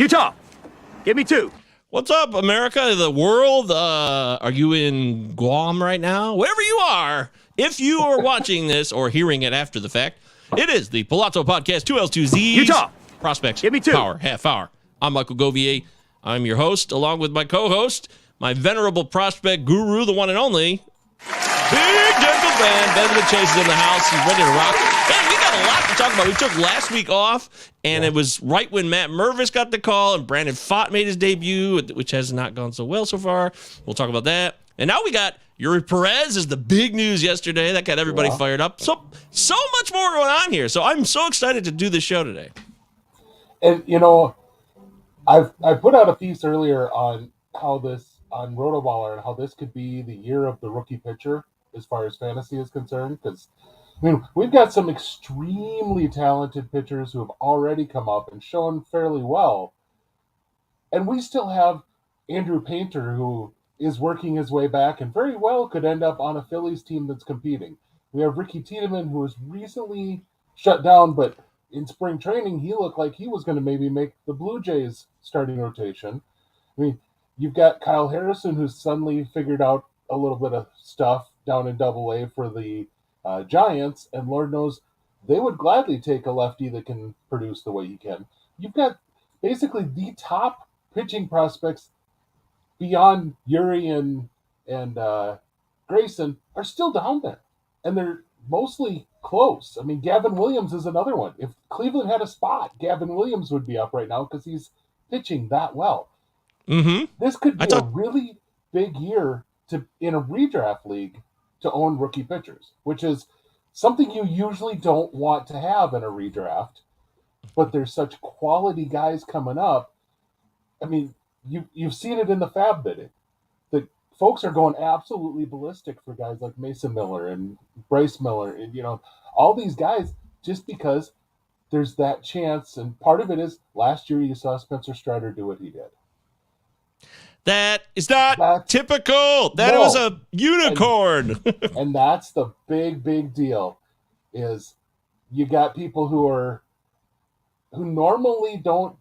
Utah, give me 2. What's up, America, the world? Are you in Guam right now? Wherever you are, if you are watching this or hearing it after the fact, it is the Palazzo Podcast, 2Ls2Zs. Utah, Prospects, give me 2. Power, half hour. I'm Michael Govier. I'm your host, along with my co-host, my venerable prospect guru, the one and only, Big Gentle Ben the Chase is in the house. He's ready to rock. Man, we got a lot to talk about. We took last week off, and it was right when Matt Mervis got the call, and Brandon Pfaadt made his debut, which has not gone so well so far. We'll talk about that. And now we got Eury Perez is the big news yesterday. That got everybody fired up. So much more going on here. So I'm so excited to do this show today. And, I put out a piece earlier on how this, on Rotoballer, and how this could be the year of the rookie pitcher as far as fantasy is concerned. Because, we've got some extremely talented pitchers who have already come up and shown fairly well. And we still have Andrew Painter, who is working his way back and very well could end up on a Phillies team that's competing. We have Ricky Tiedemann, who was recently shut down, but in spring training, he looked like he was going to maybe make the Blue Jays starting rotation. You've got Kyle Harrison, who's suddenly figured out a little bit of stuff down in Double-A for the Giants, and Lord knows they would gladly take a lefty that can produce the way he can. You've got basically the top pitching prospects beyond Eury and Grayson are still down there, and they're mostly close. Gavin Williams is another one. If Cleveland had a spot, Gavin Williams would be up right now because he's pitching that well. Mm-hmm. This could be a really big year in a redraft league to own rookie pitchers, which is something you usually don't want to have in a redraft. But there's such quality guys coming up. You've seen it in the fab bidding. The folks are going absolutely ballistic for guys like Mason Miller and Bryce Miller, and all these guys, just because there's that chance. And part of it is last year you saw Spencer Strider do what he did. That is not typical. That was a unicorn. And that's the big deal, is you got people who normally don't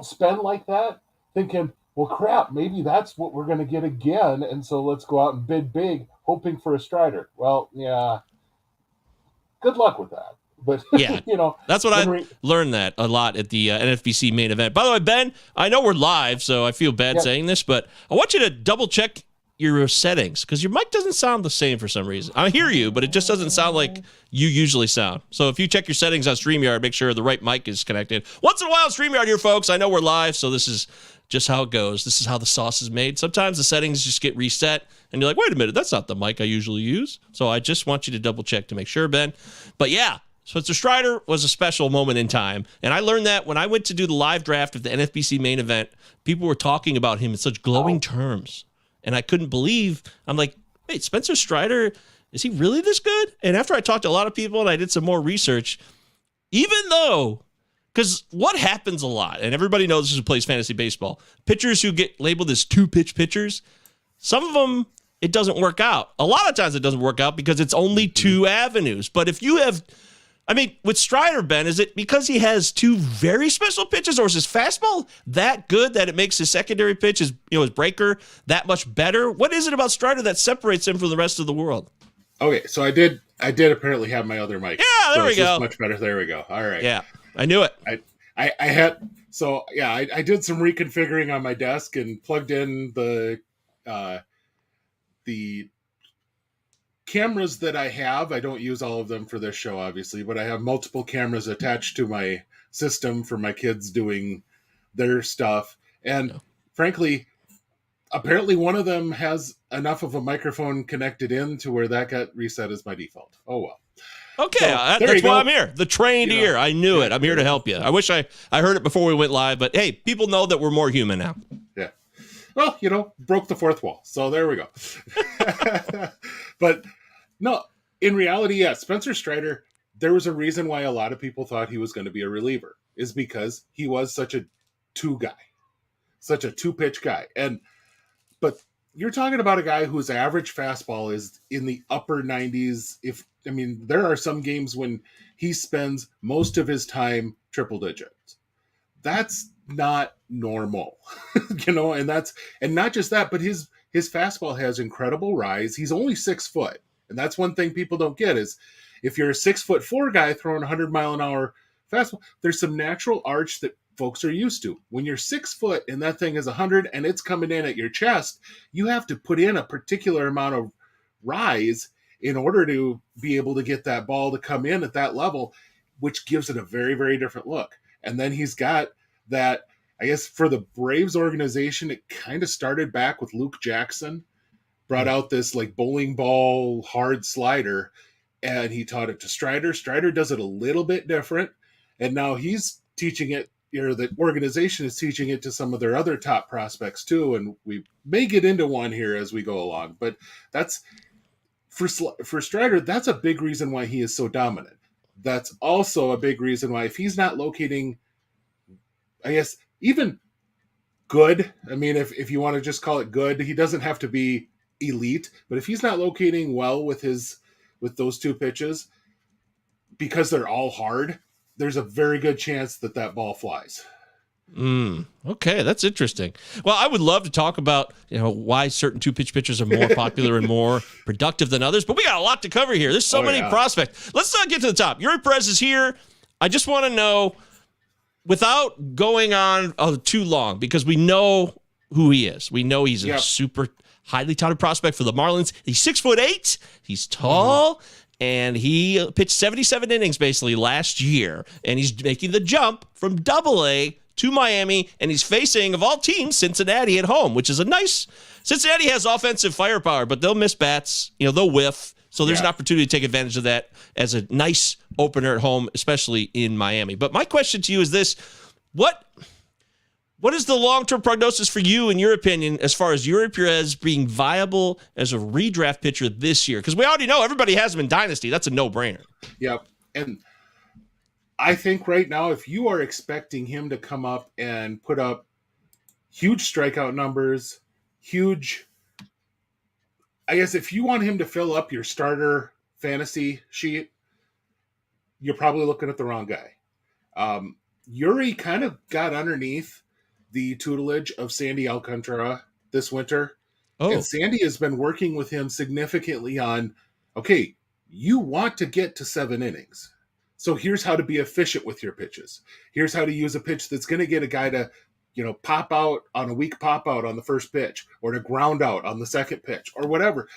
spend like that, thinking, well, crap, maybe that's what we're going to get again, and so let's go out and bid big, hoping for a Strider. Well, yeah, good luck with that. But, yeah, that's what I learned that a lot at the NFBC main event. By the way, Ben, I know we're live, so I feel bad saying this, but I want you to double check your settings because your mic doesn't sound the same for some reason. I hear you, but it just doesn't sound like you usually sound. So if you check your settings on StreamYard, make sure the right mic is connected. Once in a while, StreamYard here, folks. I know we're live, so this is just how it goes. This is how the sauce is made. Sometimes the settings just get reset, and you're like, wait a minute, that's not the mic I usually use. So I just want you to double check to make sure, Ben. But yeah, Spencer Strider was a special moment in time, and I learned that when I went to do the live draft of the NFBC main event. People were talking about him in such glowing terms, and I couldn't believe. I'm like, wait, Spencer Strider, is he really this good? And after I talked to a lot of people and I did some more research, even though, because what happens a lot, and everybody knows this who plays fantasy baseball, pitchers who get labeled as two-pitch pitchers, some of them, it doesn't work out. A lot of times it doesn't work out because it's only two avenues. But if you have, with Strider, Ben, is it because he has two very special pitches, or is his fastball that good that it makes his secondary pitch, his breaker, that much better? What is it about Strider that separates him from the rest of the world? Okay, so I did apparently have my other mic. Yeah, there we go. Much better. There we go. All right. Yeah, I knew it. I did some reconfiguring on my desk and plugged in the cameras that I have. I don't use all of them for this show, obviously, but I have multiple cameras attached to my system for my kids doing their stuff. And frankly, apparently one of them has enough of a microphone connected in to where that got reset as my default. Oh, well. Okay, that's why I'm here. The trained ear. I knew it. I'm here to help you. I wish I heard it before we went live, but hey, people know that we're more human now. Yeah. Well, broke the fourth wall. So there we go. But no, in reality, Spencer Strider, there was a reason why a lot of people thought he was going to be a reliever, is because he was such a two-pitch guy. But you're talking about a guy whose average fastball is in the upper 90s. There are some games when he spends most of his time triple digits. that's not normal, and not just that, but his fastball has incredible rise. He's only 6 foot. And that's one thing people don't get is if you're a 6'4" guy throwing 100-mile-an-hour fastball, there's some natural arch that folks are used to. When you're 6 foot and that thing is 100 and it's coming in at your chest, you have to put in a particular amount of rise in order to be able to get that ball to come in at that level, which gives it a very, very different look. And then he's got that, I guess for the Braves organization, it kind of started back with Luke Jackson, brought out this like bowling ball hard slider, and he taught it to Strider. Strider does it a little bit different, and now he's teaching it, the organization is teaching it to some of their other top prospects too, and we may get into one here as we go along, but that's for Strider, that's a big reason why he is so dominant. That's also a big reason why if he's not locating, I guess, even good, I mean, if you want to just call it good, he doesn't have to be elite, but if he's not locating well with those two pitches, because they're all hard, there's a very good chance that ball flies. Okay, that's interesting. Well, I would love to talk about why certain two-pitch pitchers are more popular and more productive than others, but we got a lot to cover here. There's so many prospects. Let's not get to the top. Eury Perez is here. I just want to know, without going on too long, because we know who he is. We know he's a super highly touted prospect for the Marlins. He's 6'8". He's tall. And he pitched 77 innings basically last year, and he's making the jump from Double-A to Miami, and he's facing, of all teams, Cincinnati at home, which is a nice. Cincinnati has offensive firepower, but they'll miss bats. They'll whiff. So there's an opportunity to take advantage of that as a nice opener at home, especially in Miami. But my question to you is this: What is the long-term prognosis for you, in your opinion, as far as Eury Perez being viable as a redraft pitcher this year? Because we already know everybody has him in Dynasty. That's a no-brainer. Yep. And I think right now, if you are expecting him to come up and put up huge strikeout numbers, I guess if you want him to fill up your starter fantasy sheet, you're probably looking at the wrong guy. Eury kind of got underneath the tutelage of Sandy Alcantara this winter. Oh. And Sandy has been working with him significantly on, okay, you want to get to 7 innings. So here's how to be efficient with your pitches. Here's how to use a pitch that's going to get a guy to, pop out on a weak pop out on the first pitch, or to ground out on the second pitch, or whatever.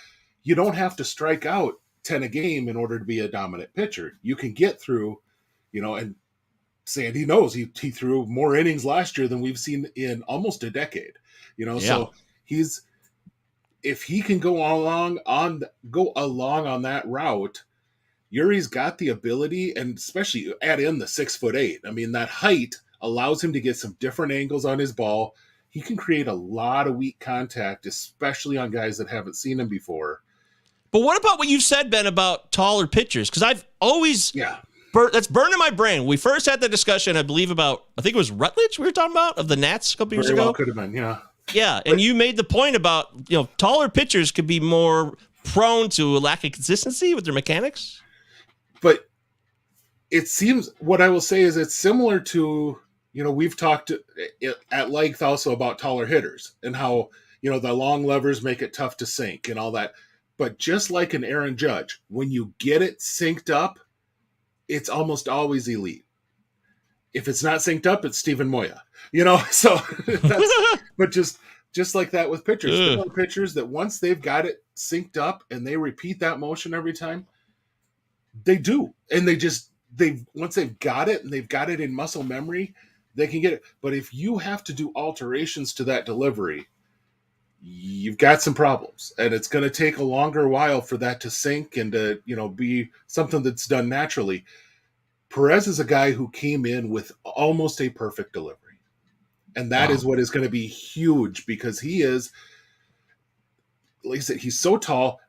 You don't have to strike out 10 a game in order to be a dominant pitcher. You can get through, and Sandy knows he threw more innings last year than we've seen in almost a decade, so if he can go along on that route, Eury's got the ability, and especially add in the 6'8". I mean, that height allows him to get some different angles on his ball. He can create a lot of weak contact, especially on guys that haven't seen him before. But what about what you've said, Ben, about taller pitchers? Because I've always that's burned in my brain. We first had the discussion, I believe, about, I think it was Rutledge we were talking about, of the Nats a couple years ago. Well could have been, yeah. Yeah, and you made the point about, taller pitchers could be more prone to a lack of consistency with their mechanics. But it seems, what I will say is it's similar to, we've talked at length also about taller hitters and how, the long levers make it tough to sink and all that. But just like an Aaron Judge, when you get it synced up, it's almost always elite. If it's not synced up, it's Steven Moya, so that's, but just like that with pitchers, there are pitchers that once they've got it synced up and they repeat that motion every time, they do. And once they've got it and they've got it in muscle memory, they can get it. But if you have to do alterations to that delivery, you've got some problems, and it's going to take a longer while for that to sink and to, be something that's done naturally. Perez is a guy who came in with almost a perfect delivery. And that is what is going to be huge, because he is, like I said, he's so tall.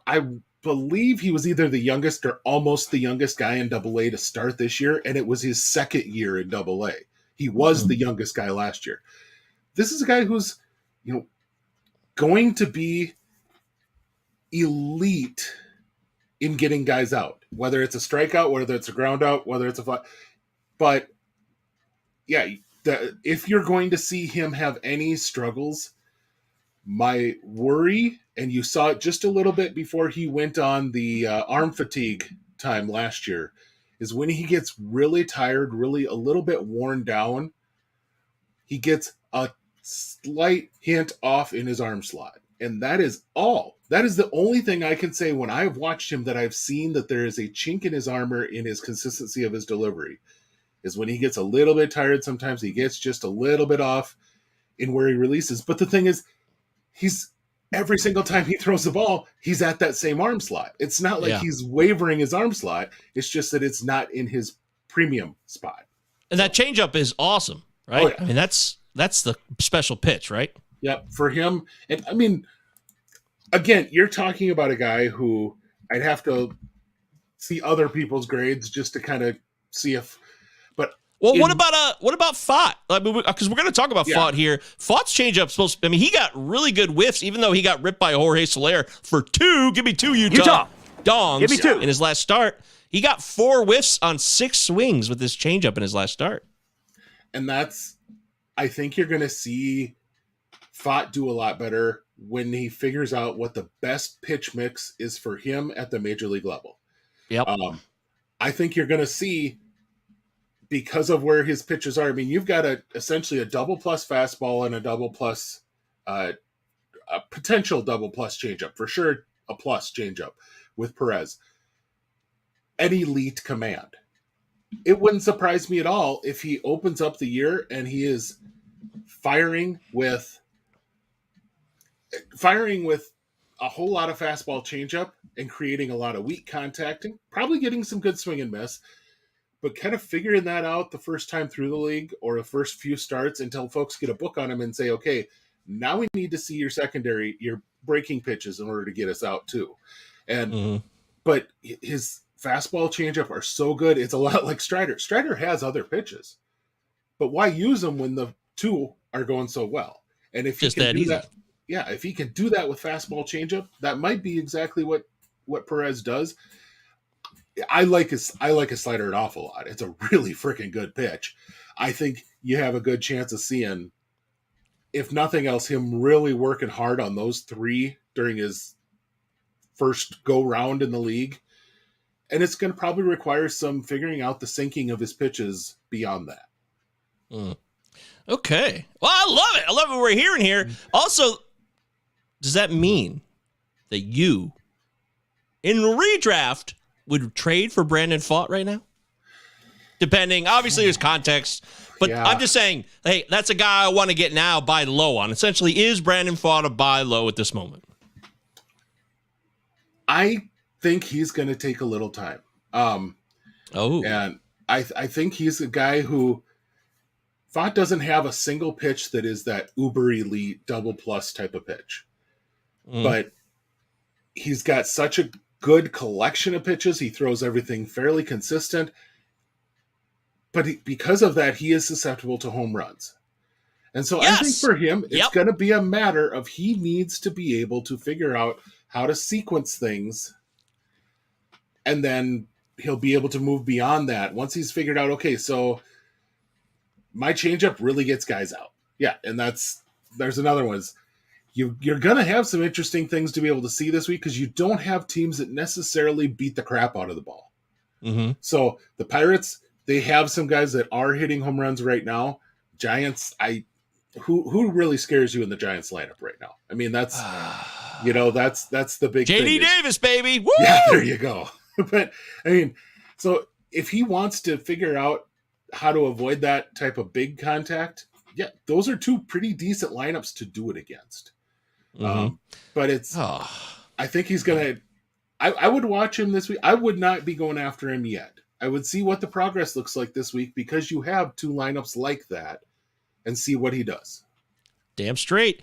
I believe he was either the youngest or almost the youngest guy in Double-A to start this year, and it was his second year in Double-A. He was the youngest guy last year. This is a guy who's, going to be elite in getting guys out, whether it's a strikeout, whether it's a ground out, whether it's a fly. But yeah, if you're going to see him have any struggles, my worry, and you saw it just a little bit before he went on the arm fatigue time last year, is when he gets really tired, really a little bit worn down, he gets a slight hint off in his arm slot. And that is all. That is the only thing I can say when I've watched him that I've seen that there is a chink in his armor in his consistency of his delivery, is when he gets a little bit tired. Sometimes he gets just a little bit off in where he releases. But the thing is, he's every single time he throws the ball, he's at that same arm slot. It's not like he's wavering his arm slot. It's just that it's not in his premium spot. And that changeup is awesome, right? Oh, yeah. I mean, that's the special pitch, right? Yep, for him. And I mean, again, you're talking about a guy who I'd have to see other people's grades just to kind of see if. But what about Pfaadt? Because we're going to talk about Pfaadt here. Pfaadt's changeup he got really good whiffs, even though he got ripped by Jorge Soler for 2. Give me 2, Utah. Dongs. Give me 2 in his last start. He got 4 whiffs on 6 swings with this changeup in his last start. And I think you're going to see Pfaadt do a lot better when he figures out what the best pitch mix is for him at the major league level. Yep. I think you're going to see, because of where his pitches are. I mean, you've got essentially a double plus fastball and a double plus, a potential double plus changeup, for sure a plus changeup with Perez. An elite command. It wouldn't surprise me at all if he opens up the year and he is firing with a whole lot of fastball changeup and creating a lot of weak contacting, probably getting some good swing and miss, but kind of figuring that out the first time through the league or the first few starts until folks get a book on him and say, okay, now we need to see your breaking pitches in order to get us out too. And, but his fastball changeup are so good. It's a lot like Strider. Strider has other pitches, but why use them when the 2 are going so well? And if he can do that, if he can do that with fastball changeup, that might be exactly what Perez does. I like his slider an awful lot. It's a really freaking good pitch. I think you have a good chance of seeing, if nothing else, him really working hard on those 3 during his first go round in the league. And it's going to probably require some figuring out the sinking of his pitches beyond that. Okay. Well, I love it. I love what we're hearing here. Also, does that mean that you, in redraft, would trade for Brandon Pfaadt right now? Depending, obviously, there's context. But I'm just saying, hey, that's a guy I want to get now, buy low on. Essentially, is Brandon Pfaadt a buy low at this moment? I think he's going to take a little time. And I think he's a guy who, Pfaadt doesn't have a single pitch that is that uber elite double plus type of pitch. But he's got such a good collection of pitches. He throws everything fairly consistent. But because of that, he is susceptible to home runs. And so I think for him, it's going to be a matter of he needs to be able to figure out how to sequence things. And then he'll be able to move beyond that. Once he's figured out, okay, so my changeup really gets guys out. Yeah, and there's another one. You're going to have some interesting things to be able to see this week because you don't have teams that necessarily beat the crap out of the ball. So the Pirates, they have some guys that are hitting home runs right now. Giants, who really scares you in the Giants lineup right now? I mean, that's the big thing. JD Davis, baby. Woo! Yeah, there you go. But I mean, so if he wants to figure out how to avoid that type of big contact, those are 2 pretty decent lineups to do it against. But I think he's going to, I would watch him this week. I would not be going after him yet. I would see what the progress looks like this week because you have 2 lineups like that and see what he does. Damn straight.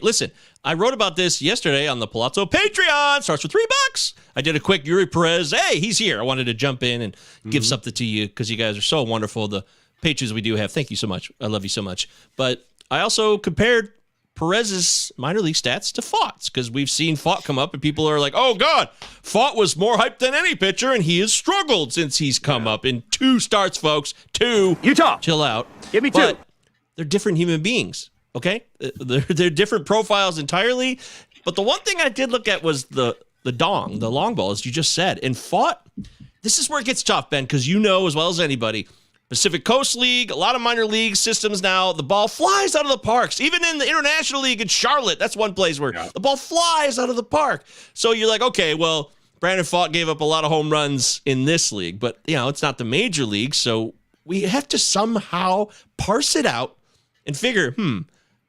Listen, I wrote about this yesterday on the Palazzo Patreon. Starts with $3. I did a quick Eury Perez. Hey, he's here. I wanted to jump in and give something to you because you guys are so wonderful. The patrons we do have. Thank you so much. I love you so much. But I also compared Perez's minor league stats to Pfaadt's, because we've seen Pfaadt come up and people are like, oh, God, Pfaadt was more hyped than any pitcher, and he has struggled since he's come up in 2 starts, folks. 2. Utah. Chill out. Give me 2. But they're different human beings, okay? They're different profiles entirely. But the one thing I did look at was the long ball, as you just said. And Pfaadt, this is where it gets tough, Ben, because you know as well as anybody, Pacific Coast League, a lot of minor league systems now, the ball flies out of the parks. Even in the International League in Charlotte, that's one place where the ball flies out of the park. So you're like, okay, well, Brandon Pfaadt gave up a lot of home runs in this league, but, it's not the major league, so we have to somehow parse it out and figure,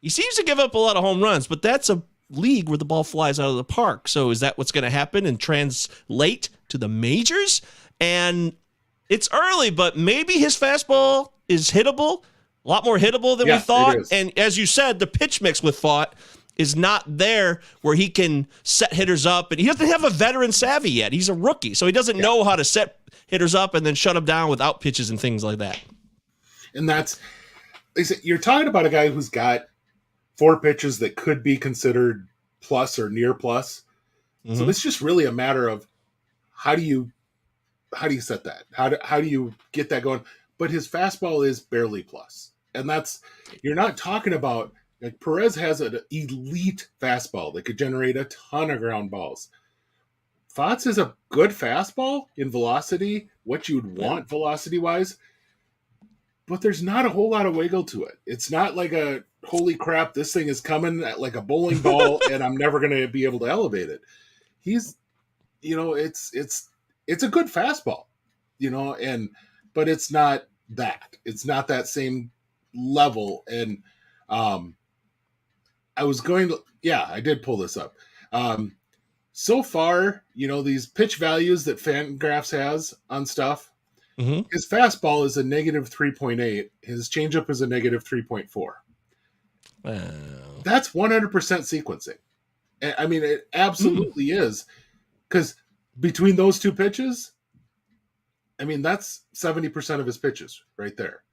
he seems to give up a lot of home runs, but that's a league where the ball flies out of the park. So is that what's going to happen and translate to the majors? And it's early, but maybe his fastball is hittable, a lot more hittable than we thought. And as you said, the pitch mix with Pfaadt is not there where he can set hitters up. And he doesn't have a veteran savvy yet. He's a rookie, so he doesn't know how to set hitters up and then shut them down without pitches and things like that. And that's, you're talking about a guy who's got 4 pitches that could be considered plus or near plus. Mm-hmm. So it's just really a matter of how do you set that? How do you get that going? But his fastball is barely plus. And that's, you're not talking about, like, Perez has an elite fastball that could generate a ton of ground balls. Pfaadt's is a good fastball in velocity, what you would want velocity-wise, but there's not a whole lot of wiggle to it. It's not like a, holy crap, this thing is coming at like a bowling ball and I'm never going to be able to elevate it. He's, it's a good fastball, but it's not that. It's not that same level. And I was going to, I did pull this up. So far, these pitch values that Fangraphs has on stuff, his fastball is a negative 3.8. His changeup is a negative 3.4. Wow. That's 100% sequencing. I mean, it absolutely is. Because between those 2 pitches, I mean, that's 70% of his pitches right there.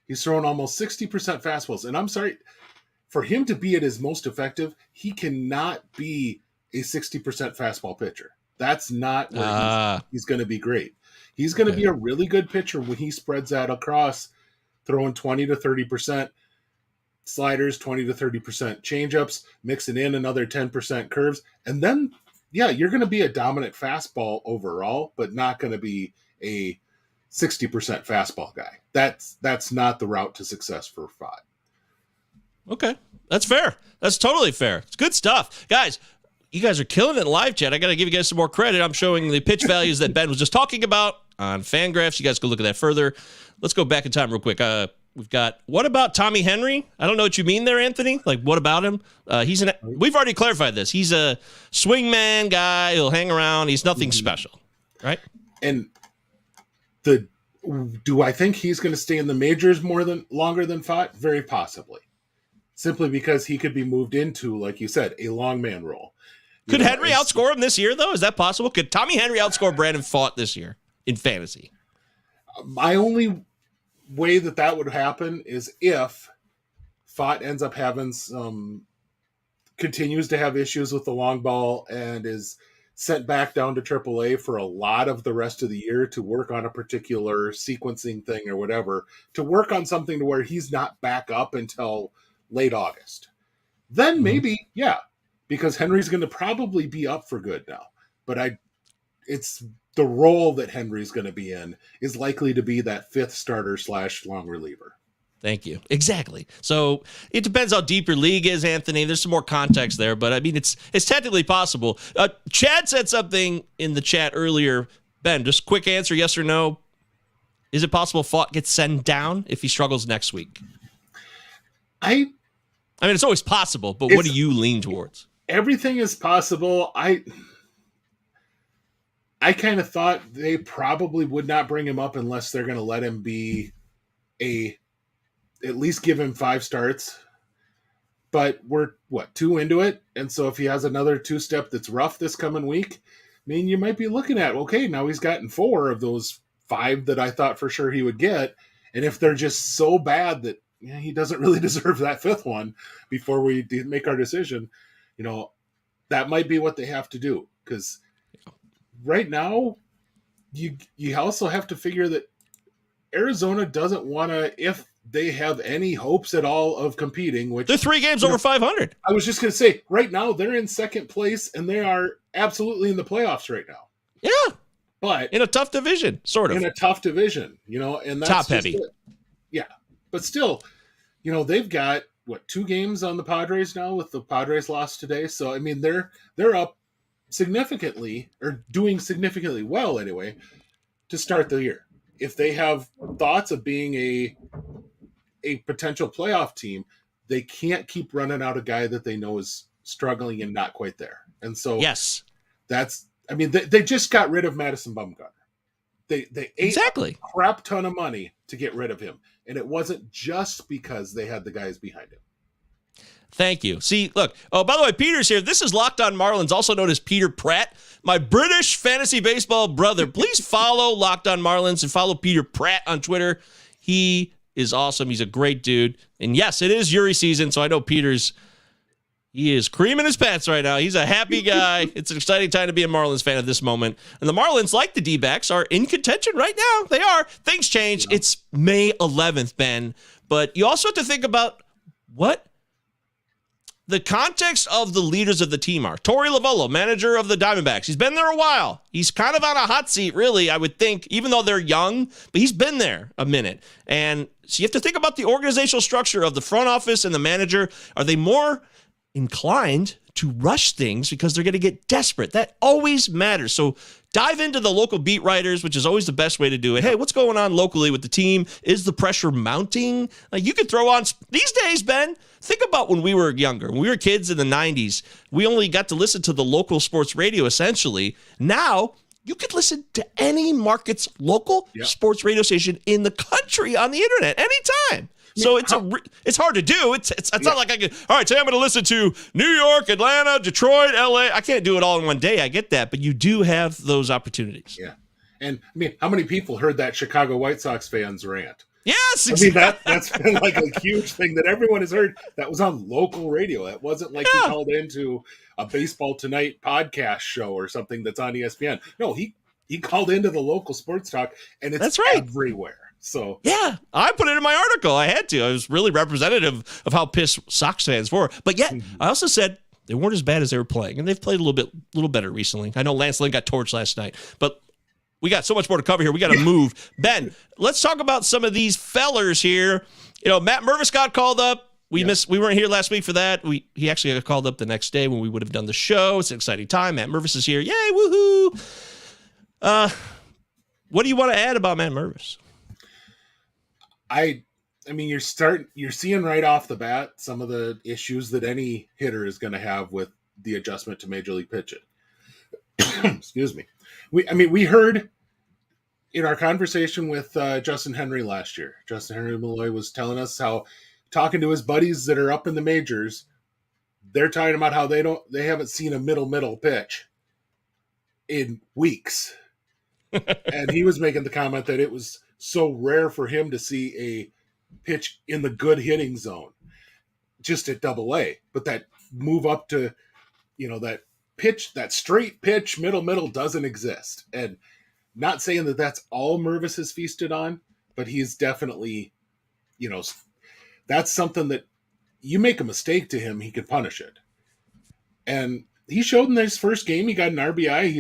He's thrown almost 60% fastballs. And I'm sorry, for him to be at his most effective, he cannot be a 60% fastball pitcher. That's not where he's going to be great. He's going to be a really good pitcher when he spreads that across, throwing 20 to 30% sliders, 20 to 30% changeups, mixing in another 10% curves. And then, you're going to be a dominant fastball overall, but not going to be a 60% fastball guy. That's not the route to success for Pfaadt. Okay. That's fair. That's totally fair. It's good stuff. Guys, you guys are killing it in live chat. I got to give you guys some more credit. I'm showing the pitch values that Ben was just talking about on Fangraphs. You guys can look at that further. Let's go back in time real quick. We've got, what about Tommy Henry? I don't know what you mean there, Anthony. Like, what about him? We've already clarified this. He's a swingman guy. He'll hang around. He's nothing special, right? And do I think he's going to stay in the majors longer than Pfaadt? Very possibly. Simply because he could be moved into, like you said, a long man role. Could Henry outscore him this year, though? Is that possible? Could Tommy Henry outscore Brandon Pfaadt this year in fantasy? My only way that would happen is if Pfaadt ends up having continues to have issues with the long ball and is sent back down to AAA for a lot of the rest of the year to work on a particular sequencing thing or whatever, to work on something to where he's not back up until late August. Then maybe, because Henry's going to probably be up for good now. But it's the role that Henry's going to be in is likely to be that 5th starter / long reliever. Thank you. Exactly. So it depends how deep your league is, Anthony. There's some more context there, but I mean, it's technically possible. Chad said something in the chat earlier. Ben, just quick answer, yes or no. Is it possible Pfaadt gets sent down if he struggles next week? I mean, it's always possible, but what do you lean towards? Everything is possible. I kind of thought they probably would not bring him up unless they're going to let him be at least give him 5 starts. But we're 2 into it. And so if he has another 2-step that's rough this coming week, I mean, you might be looking at, okay, now he's gotten 4 of those 5 that I thought for sure he would get. And if they're just so bad that yeah, he doesn't really deserve that fifth one before we make our decision. That might be what they have to do, because right now you also have to figure that Arizona doesn't want to, if they have any hopes at all of competing, which they're 3 games over 500. I was just going to say, right now they're in second place and they are absolutely in the playoffs right now. Yeah. But in a tough division, sort of. In a tough division, and that's top heavy. Yeah. But still, they've got 2 games on the Padres now, with the Padres lost today. So, I mean, they're up significantly, or doing significantly well anyway, to start the year. If they have thoughts of being a potential playoff team, they can't keep running out a guy that they know is struggling and not quite there. And so, yes, they just got rid of Madison Bumgarner. They ate exactly a crap ton of money to get rid of him, and it wasn't just because they had the guys behind him. Thank you. See, look. Oh, by the way, Peter's here. This is Locked On Marlins, also known as Peter Pfaadt, my British fantasy baseball brother. Please follow Locked On Marlins and follow Peter Pfaadt on Twitter. He is awesome. He's a great dude. And yes, it is Eury season, so I know he is creaming his pants right now. He's a happy guy. It's an exciting time to be a Marlins fan at this moment. And the Marlins, like the D-backs, are in contention right now. They are. Things change. Yeah. It's May 11th, Ben. But you also have to think about what the context of the leaders of the team are. Torey Lovullo, manager of the Diamondbacks. He's been there a while. He's kind of on a hot seat, really, I would think, even though they're young, but he's been there a minute. And so you have to think about the organizational structure of the front office and the manager. Are they more inclined to rush things because they're going to get desperate? That always matters. So dive into the local beat writers, which is always the best way to do it. Hey, what's going on locally with the team? Is the pressure mounting? Like, you could throw on these days, Ben. Think about when we were younger. When we were kids in the 90s, we only got to listen to the local sports radio, essentially. Now, you could listen to any market's local sports radio station in the country on the internet anytime. So it's hard to do. It's not like I can, all right, today I'm going to listen to New York, Atlanta, Detroit, LA. I can't do it all in one day. I get that. But you do have those opportunities. Yeah. And I mean, how many people heard that Chicago White Sox fans rant? Yes, exactly. I mean, that's been like a huge thing that everyone has heard. That was on local radio. That wasn't like he called into a Baseball Tonight podcast show or something that's on ESPN. No, he called into the local sports talk, and it's everywhere. So yeah, I put it in my article. I had to. I was really representative of how pissed Sox fans were. But yet, I also said they weren't as bad as they were playing, and they've played a little better recently. I know Lance Lynn got torched last night, but we got so much more to cover here. We got to move. Ben, let's talk about some of these fellers here. Matt Mervis got called up. We weren't here last week for that. He actually got called up the next day when we would have done the show. It's an exciting time. Matt Mervis is here. Yay, woohoo! What do you want to add about Matt Mervis? I mean, you're seeing right off the bat some of the issues that any hitter is going to have with the adjustment to major league pitching. Excuse me. We heard in our conversation with Justin Henry last year, Justin Henry Malloy was telling us how, talking to his buddies that are up in the majors, they're talking about how they haven't seen a middle pitch in weeks. And he was making the comment that it was so rare for him to see a pitch in the good hitting zone just at AA, but that move up to, that pitch, that straight pitch, middle doesn't exist. And not saying that that's all Mervis has feasted on, but he's definitely, that's something that you make a mistake to him, he can punish it. And he showed in his first game, he got an RBI.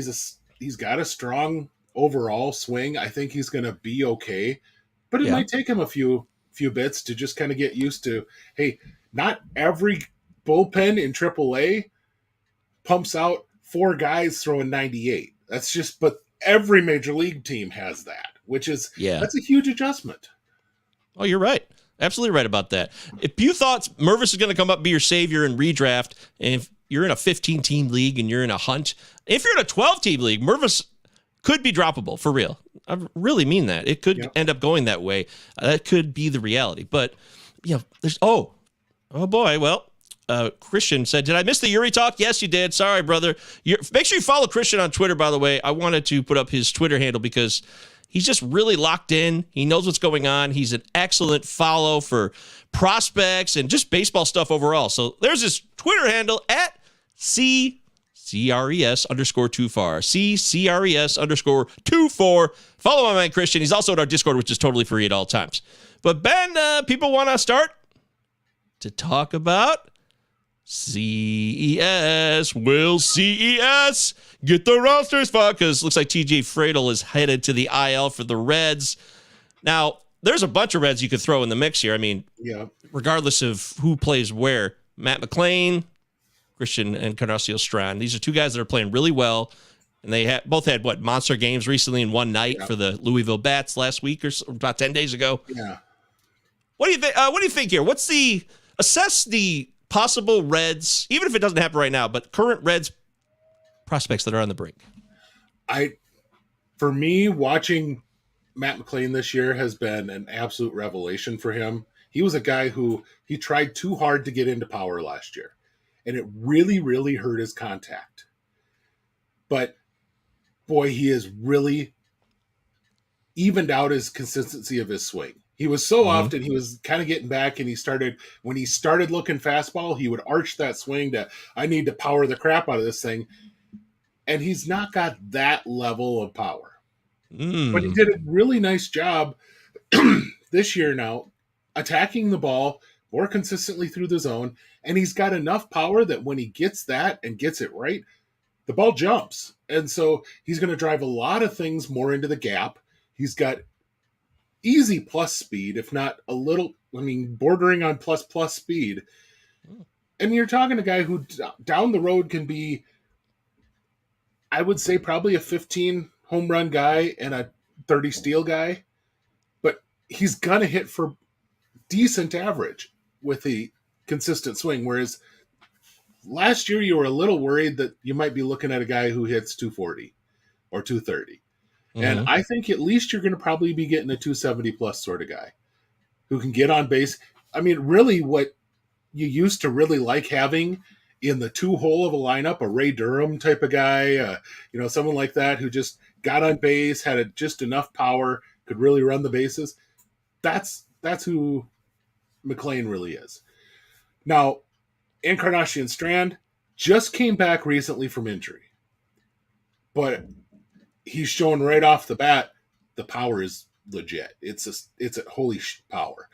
He's got a strong overall swing. I think he's going to be okay, but it might take him a few bits to just kind of get used to, hey, not every bullpen in AAA pumps out 4 guys throwing 98. But every major league team has that, which is, that's a huge adjustment. Oh, you're right. Absolutely right about that. If you thought Mervis is going to come up, be your savior in redraft, and if you're in a 15-team league and you're in a hunt, if you're in a 12-team league, Mervis could be droppable, for real. I really mean that. It could end up going that way. That could be the reality. But, there's, oh boy, well, Christian said, did I miss the Eury talk? Yes, you did. Sorry, brother. Make sure you follow Christian on Twitter, by the way. I wanted to put up his Twitter handle because He's just really locked in. He knows what's going on. He's an excellent follow for prospects and just baseball stuff overall. So there's his Twitter handle at CCRES_24. CCRES_24. Follow my man Christian. He's also at our Discord, which is totally free at all times. But Ben, people want to start to talk about CES. Will CES get the roster spot? Because looks like TJ Fradel is headed to the IL for the Reds. Now, there's a bunch of Reds you could throw in the mix here. I mean, regardless of who plays where. Matt McLain, Christian Encarnacion Strand. These are two guys that are playing really well. And they both had, monster games recently in one night for the Louisville Bats last week or so, about 10 days ago. Yeah. What do you think? What do you think here? Assess the possible Reds, even if it doesn't happen right now, but current Reds prospects that are on the brink. For me, watching Matt McLain this year has been an absolute revelation for him. He was a guy who he tried too hard to get into power last year, and it really, really hurt his contact. But boy, he has really evened out his consistency of his swing. He was so often, he was kind of getting back, and when he started looking fastball, he would arch that swing to, I need to power the crap out of this thing. And he's not got that level of power. But he did a really nice job this year now, attacking the ball more consistently through the zone. And he's got enough power that when he gets that and gets it right, the ball jumps. And so he's going to drive a lot of things more into the gap. He's got easy plus speed, if not a little, bordering on plus speed. And you're talking a guy who down the road can be, I would say, probably a 15 home run guy and a 30 steal guy, but he's going to hit for decent average with a consistent swing. Whereas last year you were a little worried that you might be looking at a guy who hits 240 or 230. And I think at least you're going to probably be getting a 270 plus sort of guy who can get on base. Really what you used to really like having in the two hole of a lineup, a Ray Durham type of guy, someone like that who just got on base, had just enough power, could really run the bases. That's who McLain really is. Now, Encarnacion Strand just came back recently from injury, but he's showing right off the bat the power is legit. It's a holy power.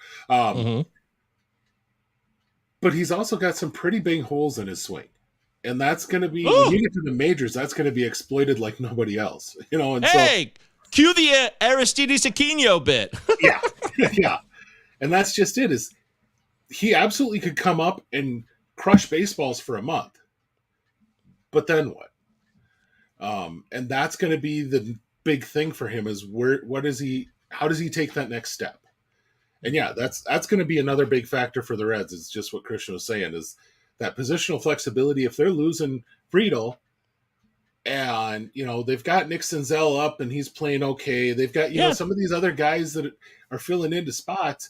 But he's also got some pretty big holes in his swing. And that's going to be, when you get to the majors, that's going to be exploited like nobody else. Cue the Aristides Aquino bit. Yeah. And that's just it, is he absolutely could come up and crush baseballs for a month. But then what? And that's going to be the big thing for him, is how does he take that next step? And that's going to be another big factor for the Reds. It's just what Christian was saying, is that positional flexibility. If they're losing Friedel and, they've got Nick Senzel up and he's playing okay. They've got, some of these other guys that are filling into spots.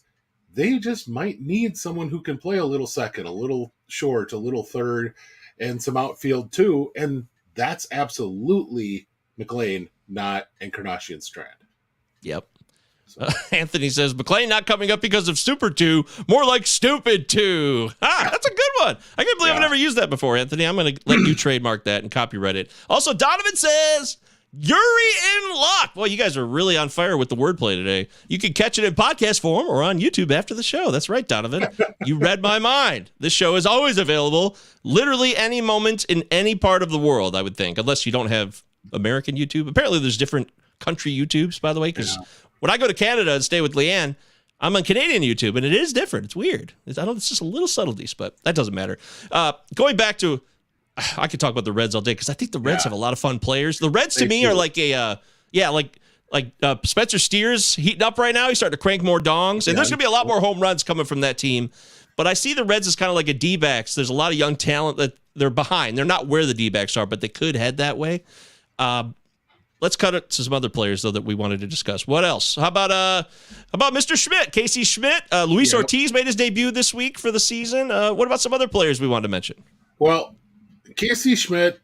They just might need someone who can play a little second, a little short, a little third, and some outfield too. And that's absolutely McLain, not Encarnacion Strand. Yep. Anthony says, McLain not coming up because of Super 2, more like Stupid 2. That's a good one. I can't believe I've never used that before, Anthony. I'm going to let you trademark that and copyright it. Also, Donovan says, Eury in luck. Well, you guys are really on fire with the wordplay today. You can catch it in podcast form or on YouTube after the show. That's right, Donovan. You read my mind. This show is always available literally any moment in any part of the world, I would think, unless you don't have American YouTube. Apparently, there's different country YouTubes, by the way, because when I go to Canada and stay with Leanne, I'm on Canadian YouTube, and it is different. It's weird. It's just a little subtleties, but that doesn't matter. Going back to, I could talk about the Reds all day because I think the Reds have a lot of fun players. The Reds to me are like Spencer Steer's heating up right now. He's starting to crank more dongs, and there's going to be a lot more home runs coming from that team. But I see the Reds as kind of like a D-backs. There's a lot of young talent that they're behind. They're not where the D-backs are, but they could head that way. Let's cut it to some other players, though, that we wanted to discuss. What else? How about Mr. Schmidt, Casey Schmidt? Luis Ortiz made his debut this week for the season. What about some other players we wanted to mention? Well, Casey Schmidt,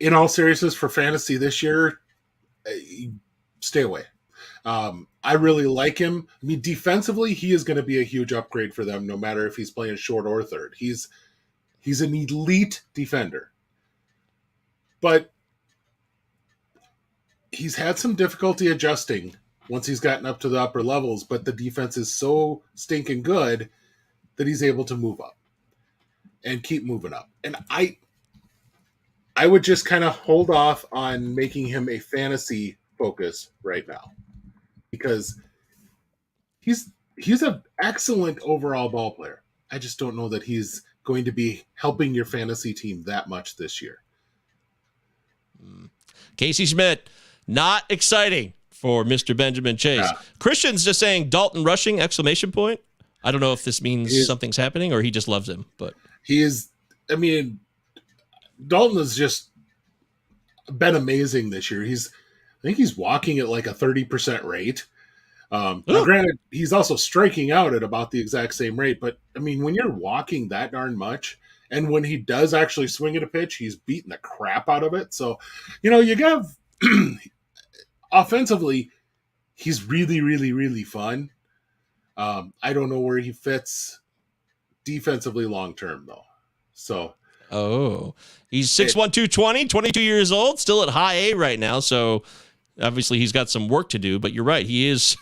in all seriousness, for fantasy this year, stay away. I really like him. I mean, defensively, he is going to be a huge upgrade for them, no matter if he's playing short or third. He's an elite defender. But he's had some difficulty adjusting once he's gotten up to the upper levels, but the defense is so stinking good that he's able to move up and keep moving up. And I would just kind of hold off on making him a fantasy focus right now, because he's an excellent overall ball player. I just don't know that he's going to be helping your fantasy team that much this year. Casey Schmidt, not exciting for Mr. Benjamin Chase. Yeah. Christian's just saying Dalton rushing, exclamation point. I don't know if this means something's happening or he just loves him, but he is. I mean, Dalton has just been amazing this year. I think he's walking at like a 30% rate. Granted, he's also striking out at about the exact same rate. But I mean, when you're walking that darn much, and when he does actually swing at a pitch, he's beating the crap out of it. So, you have offensively, he's really, really, really fun. I don't know where he fits defensively long term, though. So, he's 6'1", 220, 22 years old, still at high A right now. So, obviously, he's got some work to do. But you're right, he is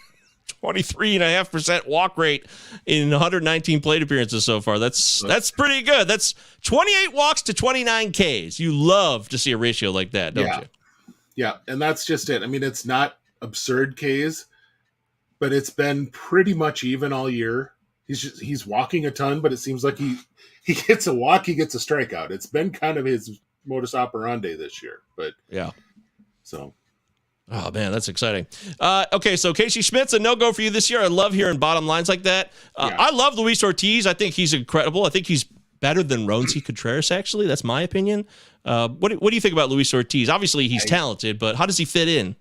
23.5% walk rate in 119 plate appearances so far. That's pretty good. That's 28 walks to 29 Ks. You love to see a ratio like that, don't you? Yeah, and that's just it. I mean, it's not absurd Ks, but it's been pretty much even all year. He's walking a ton, but it seems like he gets a walk, he gets a strikeout. It's been kind of his modus operandi this year. But yeah, so. Oh, man, that's exciting. Okay, so Casey Schmidt's a no-go for you this year. I love hearing bottom lines like that. I love Luis Ortiz. I think he's incredible. I think he's better than Roansy Contreras, actually. That's my opinion. What do you think about Luis Ortiz? Obviously, he's talented, but how does he fit in?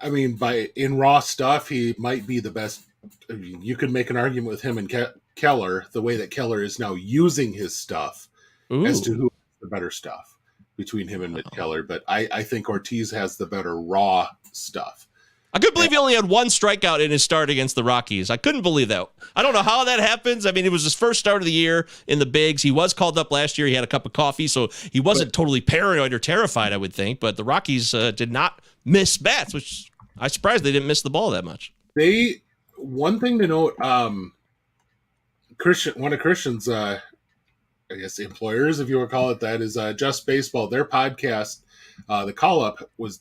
I mean, in raw stuff, he might be the best. I mean, you could make an argument with him and Keller, the way that Keller is now using his stuff, as to who has the better stuff between him and Keller. But I think Ortiz has the better raw stuff. I couldn't believe he only had one strikeout in his start against the Rockies. I couldn't believe that. I don't know how that happens. I mean, it was his first start of the year in the bigs. He was called up last year. He had a cup of coffee, so he wasn't totally paranoid or terrified, I would think. But the Rockies did not miss bats, which I'm surprised they didn't miss the ball that much. One thing to note, one of Christian's, I guess, employers, if you want to call it that, is Just Baseball. Their podcast, the Call-Up, was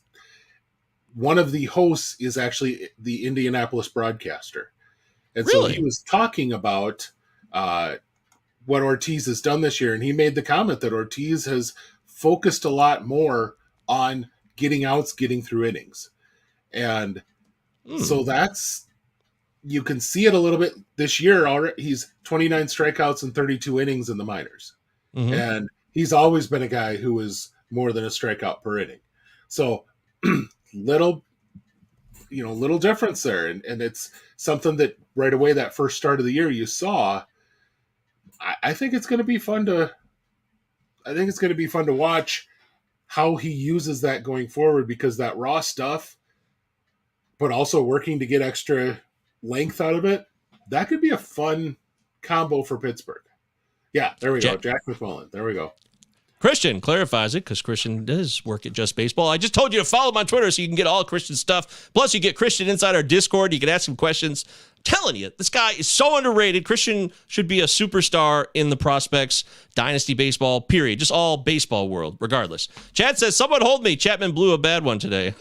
one of the hosts is actually the Indianapolis broadcaster. And so he was talking about what Ortiz has done this year. And he made the comment that Ortiz has focused a lot more on getting outs, getting through innings. And so you can see it a little bit this year already. He's 29 strikeouts and 32 innings in the minors. Mm-hmm. And he's always been a guy who is more than a strikeout per inning. So little difference there. And it's something that right away, that first start of the year you saw. I think it's going to be fun to watch how he uses that going forward, because that raw stuff, but also working to get extra length out of it, that could be a fun combo for Pittsburgh. Yeah, there we go. Jack McMullen. There we go. Christian clarifies it, because Christian does work at Just Baseball. I just told you to follow him on Twitter so you can get all Christian stuff. Plus, you get Christian inside our Discord. You can ask him questions. I'm telling you, this guy is so underrated. Christian should be a superstar in the prospects, dynasty baseball, period. Just all baseball world, regardless. Chad says, someone hold me. Chapman blew a bad one today.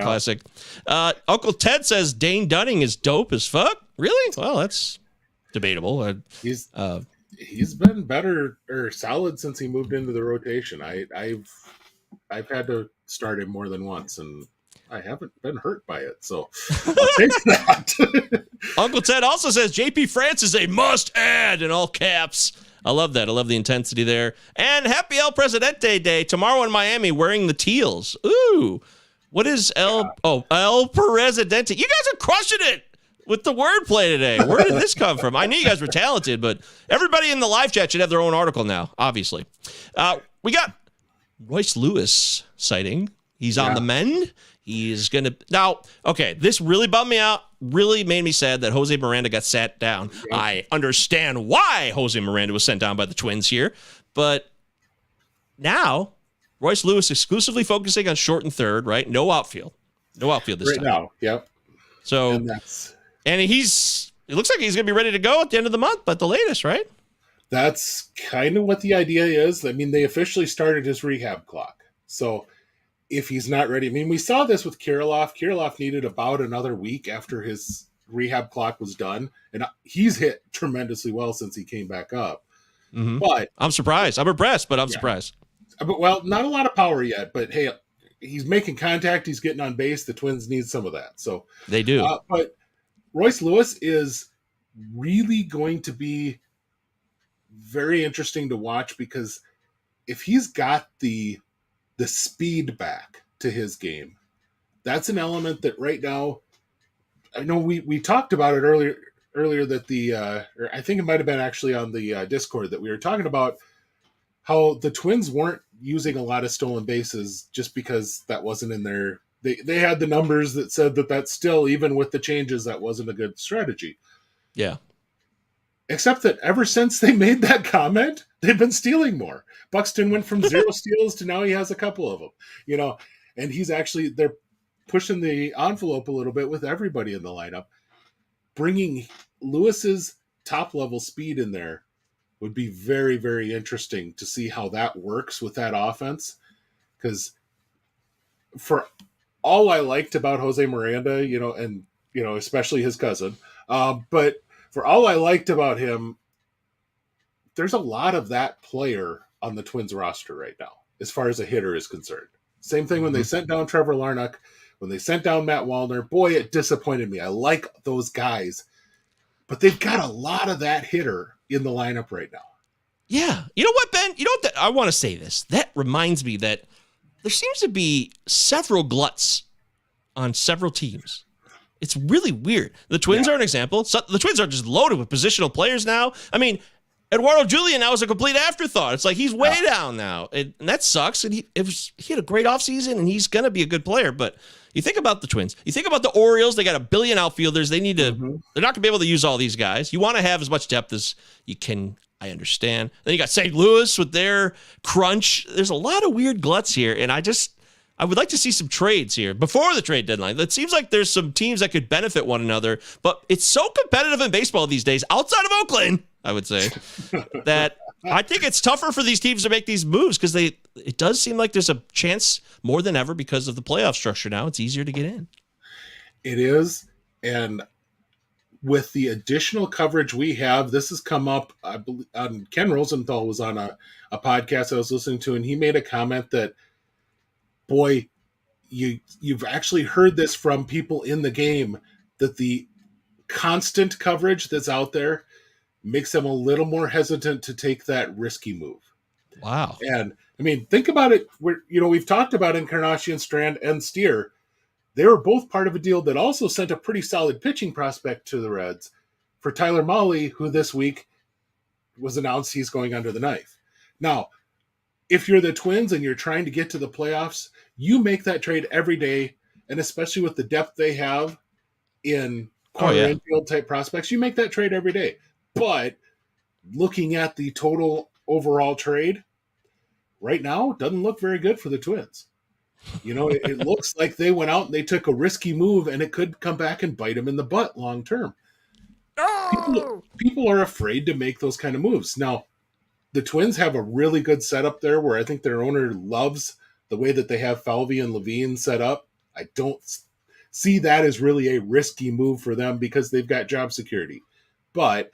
Classic. Uncle Ted says Dane Dunning is dope as fuck. Really? Well, that's debatable. He's been better or solid since he moved into the rotation. I've had to start him more than once, and I haven't been hurt by it, so I'll take that. Uncle Ted also says JP France is a must-add in all caps. I love that. I love the intensity there. And happy El Presidente Day tomorrow in Miami, wearing the teals. Ooh, what is El Presidente? You guys are crushing it with the wordplay today. Where did this come from? I knew you guys were talented, but everybody in the live chat should have their own article now, obviously. We got Royce Lewis sighting. He's on the mend. He's going to now. Okay, this really bummed me out. Really made me sad that Jose Miranda got sat down. Yeah. I understand why Jose Miranda was sent down by the Twins here, but now Royce Lewis exclusively focusing on short and third, right? No outfield this time. Right now, yep. So and it looks like he's going to be ready to go at the end of the month, but the latest, right? That's kind of what the idea is. I mean, they officially started his rehab clock, so. If he's not ready, I mean, we saw this with Kirilloff. Kirilloff needed about another week after his rehab clock was done, and he's hit tremendously well since he came back up. Mm-hmm. But I'm surprised. I'm impressed, but I'm surprised. But well, not a lot of power yet. But hey, he's making contact. He's getting on base. The Twins need some of that. So they do. But Royce Lewis is really going to be very interesting to watch because if he's got the speed back to his game, that's an element that right now, I know we talked about it earlier that or I think it might have been actually on the Discord that we were talking about how the Twins weren't using a lot of stolen bases just because that wasn't in their, they had the numbers that said that still, even with the changes, that wasn't a good strategy. Yeah. Except that ever since they made that comment, they've been stealing more. Buxton went from 0 steals to now he has a couple of them, and they're pushing the envelope a little bit with everybody in the lineup. Bringing Lewis's top level speed in there would be very, very interesting to see how that works with that offense. Because for all I liked about Jose Miranda, and especially his cousin, but for all I liked about him, there's a lot of that player on the Twins roster right now, as far as a hitter is concerned. Same thing when they sent down Trevor Larnach, when they sent down Matt Wallner. Boy, it disappointed me. I like those guys, but they've got a lot of that hitter in the lineup right now. Yeah. You know what, Ben? I want to say this. That reminds me that there seems to be several gluts on several teams. It's really weird. The Twins are an example. So the Twins are just loaded with positional players now. I mean, Eduardo Julian now is a complete afterthought. It's like he's way down now, and that sucks. And he had a great offseason, and he's going to be a good player. But you think about the Twins. You think about the Orioles. They got 1 billion outfielders. They need to. Mm-hmm. They're not going to be able to use all these guys. You want to have as much depth as you can. I understand. Then you got St. Louis with their crunch. There's a lot of weird gluts here, and I would like to see some trades here before the trade deadline. It seems like there's some teams that could benefit one another, but it's so competitive in baseball these days, outside of Oakland, I would say, that I think it's tougher for these teams to make these moves because it does seem like there's a chance more than ever because of the playoff structure now. It's easier to get in. It is, and with the additional coverage we have, this has come up, I believe, Ken Rosenthal was on a podcast I was listening to, and he made a comment that, boy, you've actually heard this from people in the game, that the constant coverage that's out there makes them a little more hesitant to take that risky move. Wow. And I mean, think about it. We've talked about Encarnacion, Strand, and Steer. They were both part of a deal that also sent a pretty solid pitching prospect to the Reds for Tyler Mahle, who this week was announced he's going under the knife. Now, if you're the Twins and you're trying to get to the playoffs, you make that trade every day, and especially with the depth they have in corner infield type prospects, you make that trade every day. But looking at the total overall trade right now, it doesn't look very good for the Twins. It looks like they went out and they took a risky move, and it could come back and bite them in the butt long term. People are afraid to make those kind of moves. Now, the Twins have a really good setup there where I think their owner loves the way that they have Falvey and Levine set up. I don't see that as really a risky move for them because they've got job security. But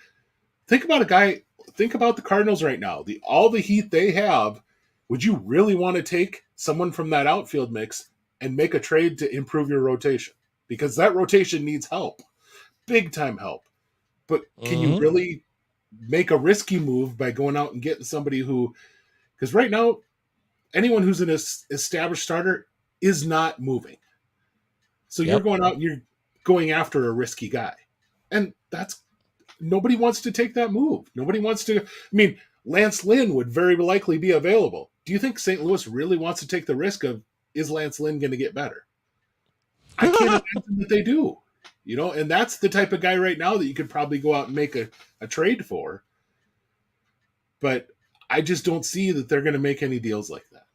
think about the Cardinals right now. All the heat they have, would you really want to take someone from that outfield mix and make a trade to improve your rotation? Because that rotation needs help, big time help. But can you really make a risky move by going out and getting somebody who, because right now, anyone who's an established starter is not moving. So you're going out and you're going after a risky guy. And nobody wants to take that move. Nobody wants to. I mean, Lance Lynn would very likely be available. Do you think St. Louis really wants to take the risk of, is Lance Lynn going to get better? I can't imagine that they do. And that's the type of guy right now that you could probably go out and make a trade for. But I just don't see that they're going to make any deals like that.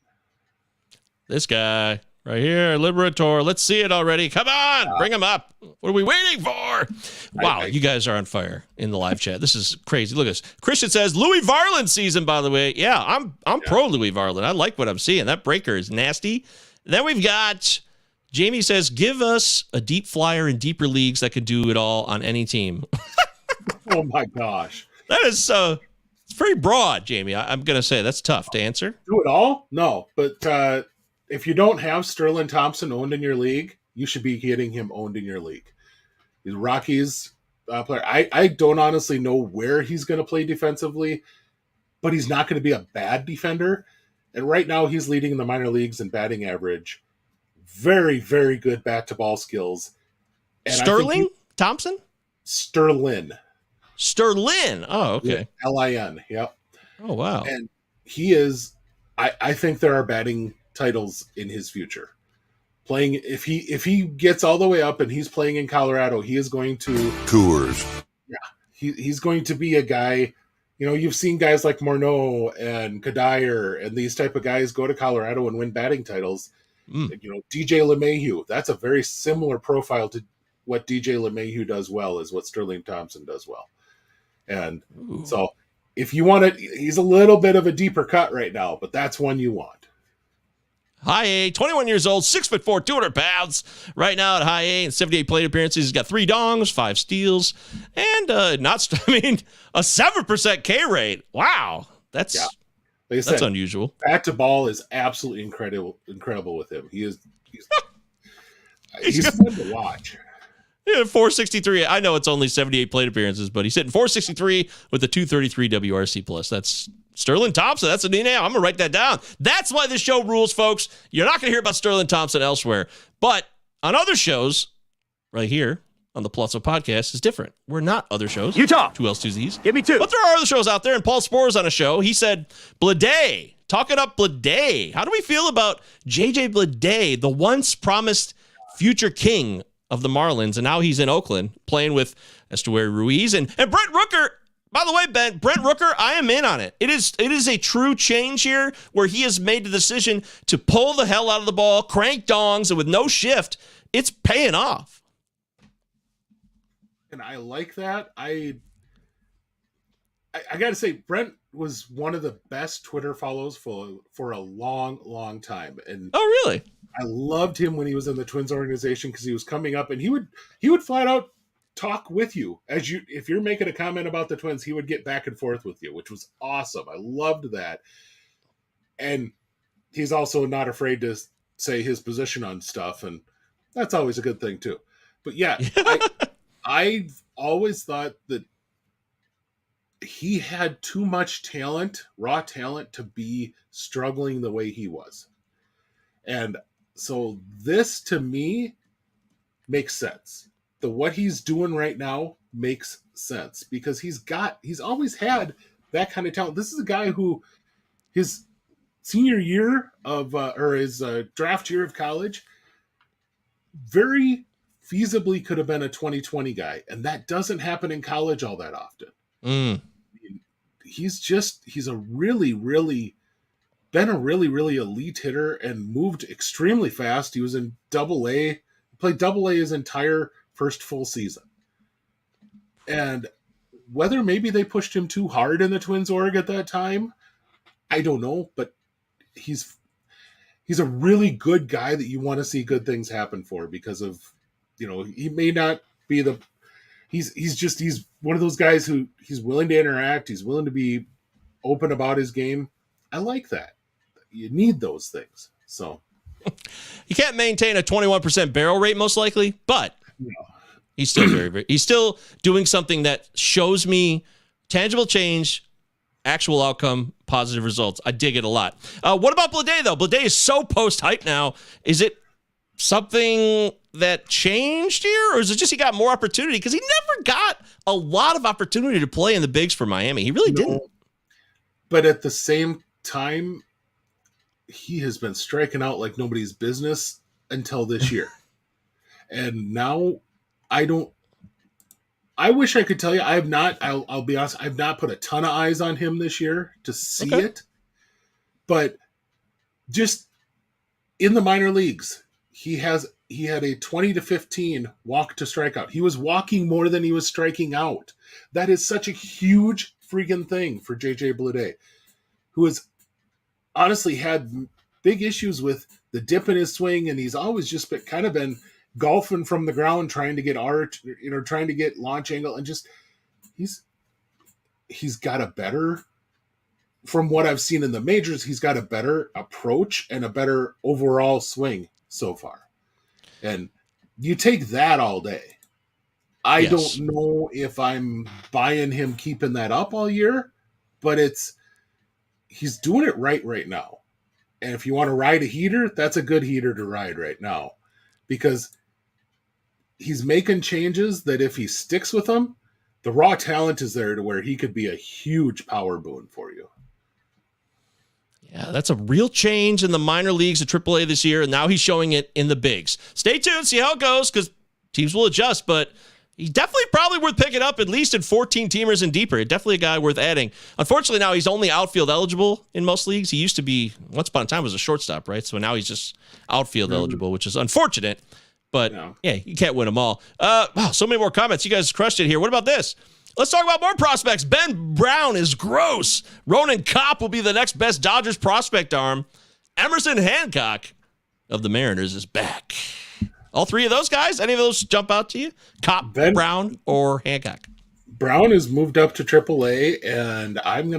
This guy right here, Liberator. Let's see it already. Come on, bring him up. What are we waiting for? Wow, you guys are on fire in the live chat. This is crazy. Look at this. Christian says, Louis Varland season, by the way. Yeah, I'm pro Louis Varland. I like what I'm seeing. That breaker is nasty. And then we've got... Jamie says, give us a deep flyer in deeper leagues that can do it all on any team. Oh, my gosh. That is it's pretty broad, Jamie. I'm going to say that's tough to answer. Do it all? No. But if you don't have Sterling Thompson owned in your league, you should be getting him owned in your league. He's Rockies player. I don't honestly know where he's going to play defensively, but he's not going to be a bad defender. And right now he's leading in the minor leagues in batting average. Very, very good bat-to-ball skills. And Sterling Thompson? Sterling. Oh, okay. Yeah, Lin, yep. Oh, wow. And he is, I think there are batting titles in his future. Playing, if he gets all the way up and he's playing in Colorado, he is going to... Coors. Yeah. He's going to be a guy... you've seen guys like Morneau and Kadire and these type of guys go to Colorado and win batting titles. DJ LeMahieu, that's a very similar profile to what DJ LeMahieu does well is what Sterling Thompson does well. And so if you want it, he's a little bit of a deeper cut right now, but that's one you want. High A, 21 years old, 6'4", 200 pounds. Right now at High A and 78 plate appearances. He's got 3 dongs, 5 steals, and a 7% K rate. Wow. That's unusual. Bat to ball is absolutely incredible with him. He's fun to watch. Yeah, 463. I know it's only 78 plate appearances, but he's hitting 463 with a 233 WRC plus. That's Sterling Thompson. That's a new name. I'm going to write that down. That's why this show rules, folks. You're not going to hear about Sterling Thompson elsewhere. But on other shows, right here on the Plus Up podcast, is different. We're not other shows. Utah. 2 L's, 2 Z's. Give me 2. But there are other shows out there, and Paul Spore's on a show. He said, Bleday. Talk it up, Bleday. How do we feel about J.J. Bleday, the once promised future king of the Marlins, and now he's in Oakland playing with Estuary Ruiz and Brent Rooker. By the way, Ben, Brent Rooker, I am in on it. It is a true change here where he has made the decision to pull the hell out of the ball, crank dongs, and with no shift, it's paying off. And I like that. I got to say, Brent was one of the best Twitter follows for a long, long time. And oh, really? I loved him when he was in the Twins organization because he was coming up and he would flat out talk with you if you're making a comment about the Twins, he would get back and forth with you, which was awesome. I loved that. And he's also not afraid to say his position on stuff, and that's always a good thing too. But yeah, I've always thought that he had too much talent, raw talent, to be struggling the way he was. And so this, to me, makes sense. What he's doing right now makes sense because he's always had that kind of talent. This is a guy who his senior year of, or his draft year of college, very feasibly could have been a 2020 guy. And that doesn't happen in college all that often. He's a really, really been a really, really elite hitter and moved extremely fast. He was in Double-A, played Double-A his entire first full season. And whether maybe they pushed him too hard in the Twins org at that time, I don't know, but he's a really good guy that you want to see good things happen for because of, he may not be he's one of those guys who he's willing to interact. He's willing to be open about his game. I like that. You need those things. So he can't maintain a 21% barrel rate most likely, but he's still he's still doing something that shows me tangible change, actual outcome, positive results. I dig it a lot. What about Bleday though? Bleday is so post-hype now. Is it something that changed here, or is it just he got more opportunity? Because he never got a lot of opportunity to play in the bigs for Miami. He really didn't. But at the same time, he has been striking out like nobody's business until this year. And now I wish I could tell you. I have not. I'll be honest. I've not put a ton of eyes on him this year to see it, but just in the minor leagues, he had a 20-15 walk to strikeout. He was walking more than he was striking out. That is such a huge freaking thing for JJ Bleday, who has honestly had big issues with the dip in his swing, and he's always just been golfing from the ground, trying to get arch, trying to get launch angle, and just he's got a better, from what I've seen in the majors, he's got a better approach and a better overall swing so far. And you take that all day. I don't know if I'm buying him keeping that up all year, but he's doing it right now. And if you want to ride a heater, that's a good heater to ride right now, because he's making changes that if he sticks with them, the raw talent is there to where he could be a huge power boon for you. Yeah, that's a real change in the minor leagues at AAA this year, and now he's showing it in the bigs. Stay tuned, see how it goes, because teams will adjust, but he's definitely probably worth picking up, at least in 14-teamers and deeper. Definitely a guy worth adding. Unfortunately, now he's only outfield eligible in most leagues. He used to be, once upon a time, was a shortstop, right? So now he's just outfield eligible, which is unfortunate. But, yeah, you can't win them all. Wow, so many more comments. You guys crushed it here. What about this? Let's talk about more prospects. Ben Brown is gross. Ronan Kopp will be the next best Dodgers prospect arm. Emerson Hancock of the Mariners is back. All three of those guys? Any of those jump out to you? Kopp, Brown, or Hancock? Brown has moved up to AAA, and I'd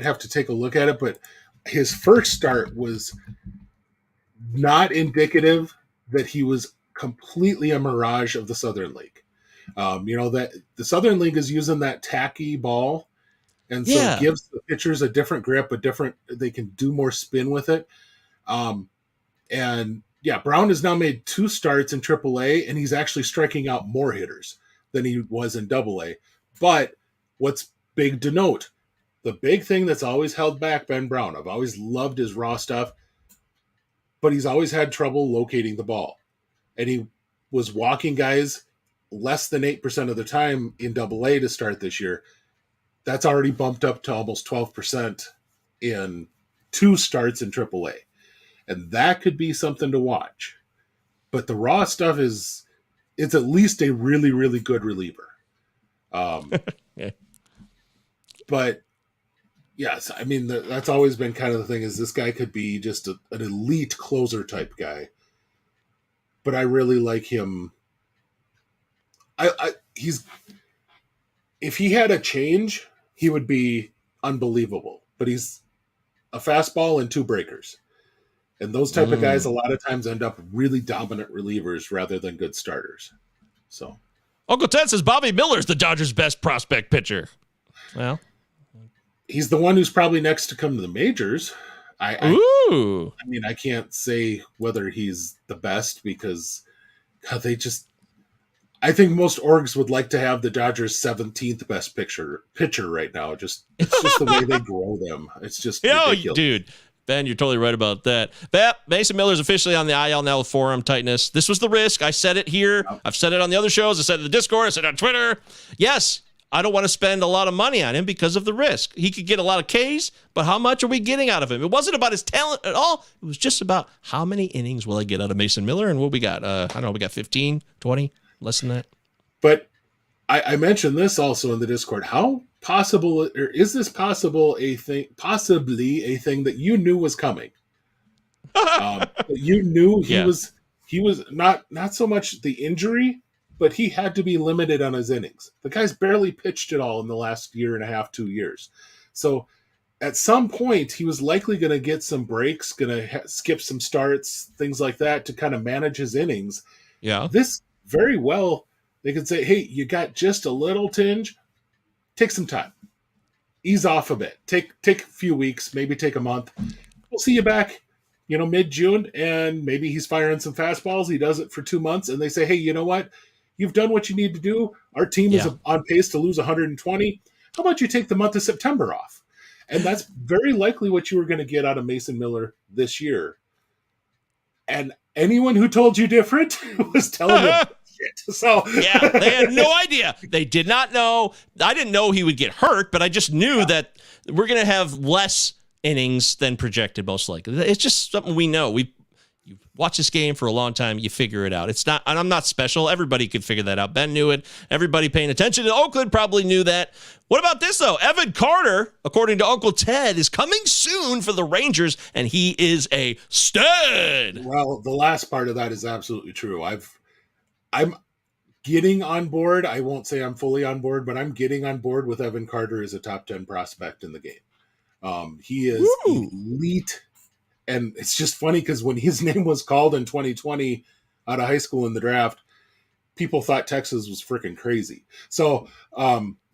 have to take a look at it, but his first start was not indicative that he was completely a mirage of the Southern League. That the Southern League is using that tacky ball, and so it gives the pitchers a different grip, they can do more spin with it. Brown has now made 2 starts in AAA, and he's actually striking out more hitters than he was in AA. But what's big to note, the big thing that's always held back Ben Brown, I've always loved his raw stuff, but he's always had trouble locating the ball. And he was walking guys less than 8% of the time in AA to start this year. That's already bumped up to almost 12% in 2 starts in AAA. And that could be something to watch. But the raw stuff it's at least a really, really good reliever. But yes, I mean, that's always been kind of the thing, is this guy could be just an elite closer type guy. But I really like him. If he had a change, he would be unbelievable. But he's a fastball and 2 breakers. And those type of guys a lot of times end up really dominant relievers rather than good starters. So Uncle Ted says Bobby Miller's the Dodgers' best prospect pitcher. Well, he's the one who's probably next to come to the majors. I mean, I can't say whether he's the best, because I think most orgs would like to have the Dodgers' 17th best pitcher right now. It's just the way they grow them. It's just ridiculous. Dude. Ben, you're totally right about that. Mason Miller's officially on the IL now with forearm tightness. This was the risk. I said it here. I've said it on the other shows. I said it in the Discord. I said it on Twitter. Yes, I don't want to spend a lot of money on him because of the risk. He could get a lot of Ks, but how much are we getting out of him? It wasn't about his talent at all. It was just about how many innings will I get out of Mason Miller, and what we got. I don't know, we got 15, 20, less than that. But I mentioned this also in the Discord. How possible, or is this possibly a thing that you knew was coming? You knew he was not so much the injury, but he had to be limited on his innings. The guy's barely pitched at all in the last year and a half, 2 years. So at some point, he was likely going to get some breaks, going to skip some starts, things like that, to kind of manage his innings. Yeah. This very well, they could say, hey, you got just a little tinge, take some time. Ease off a bit. Take a few weeks, maybe take a month. We'll see you back, mid-June, and maybe he's firing some fastballs. He does it for 2 months, and they say, hey, you know what? You've done what you need to do. Our team is on pace to lose 120. How about you take the month of September off? And that's very likely what you were going to get out of Mason Miller this year. And anyone who told you different was telling you shit. So yeah, they had no idea. They did not know. I didn't know he would get hurt, but I just knew that we're going to have less innings than projected, most likely. It's just something we know. You watch this game for a long time, you figure it out. It's not, and I'm not special. Everybody could figure that out. Ben knew it. Everybody paying attention to Oakland probably knew that. What about this, though? Evan Carter, according to Uncle Ted, is coming soon for the Rangers, and he is a stud. Well, the last part of that is absolutely true. I'm getting on board. I won't say I'm fully on board, but I'm getting on board with Evan Carter as a top 10 prospect in the game. He is elite. And it's just funny because when his name was called in 2020 out of high school in the draft, people thought Texas was freaking crazy. So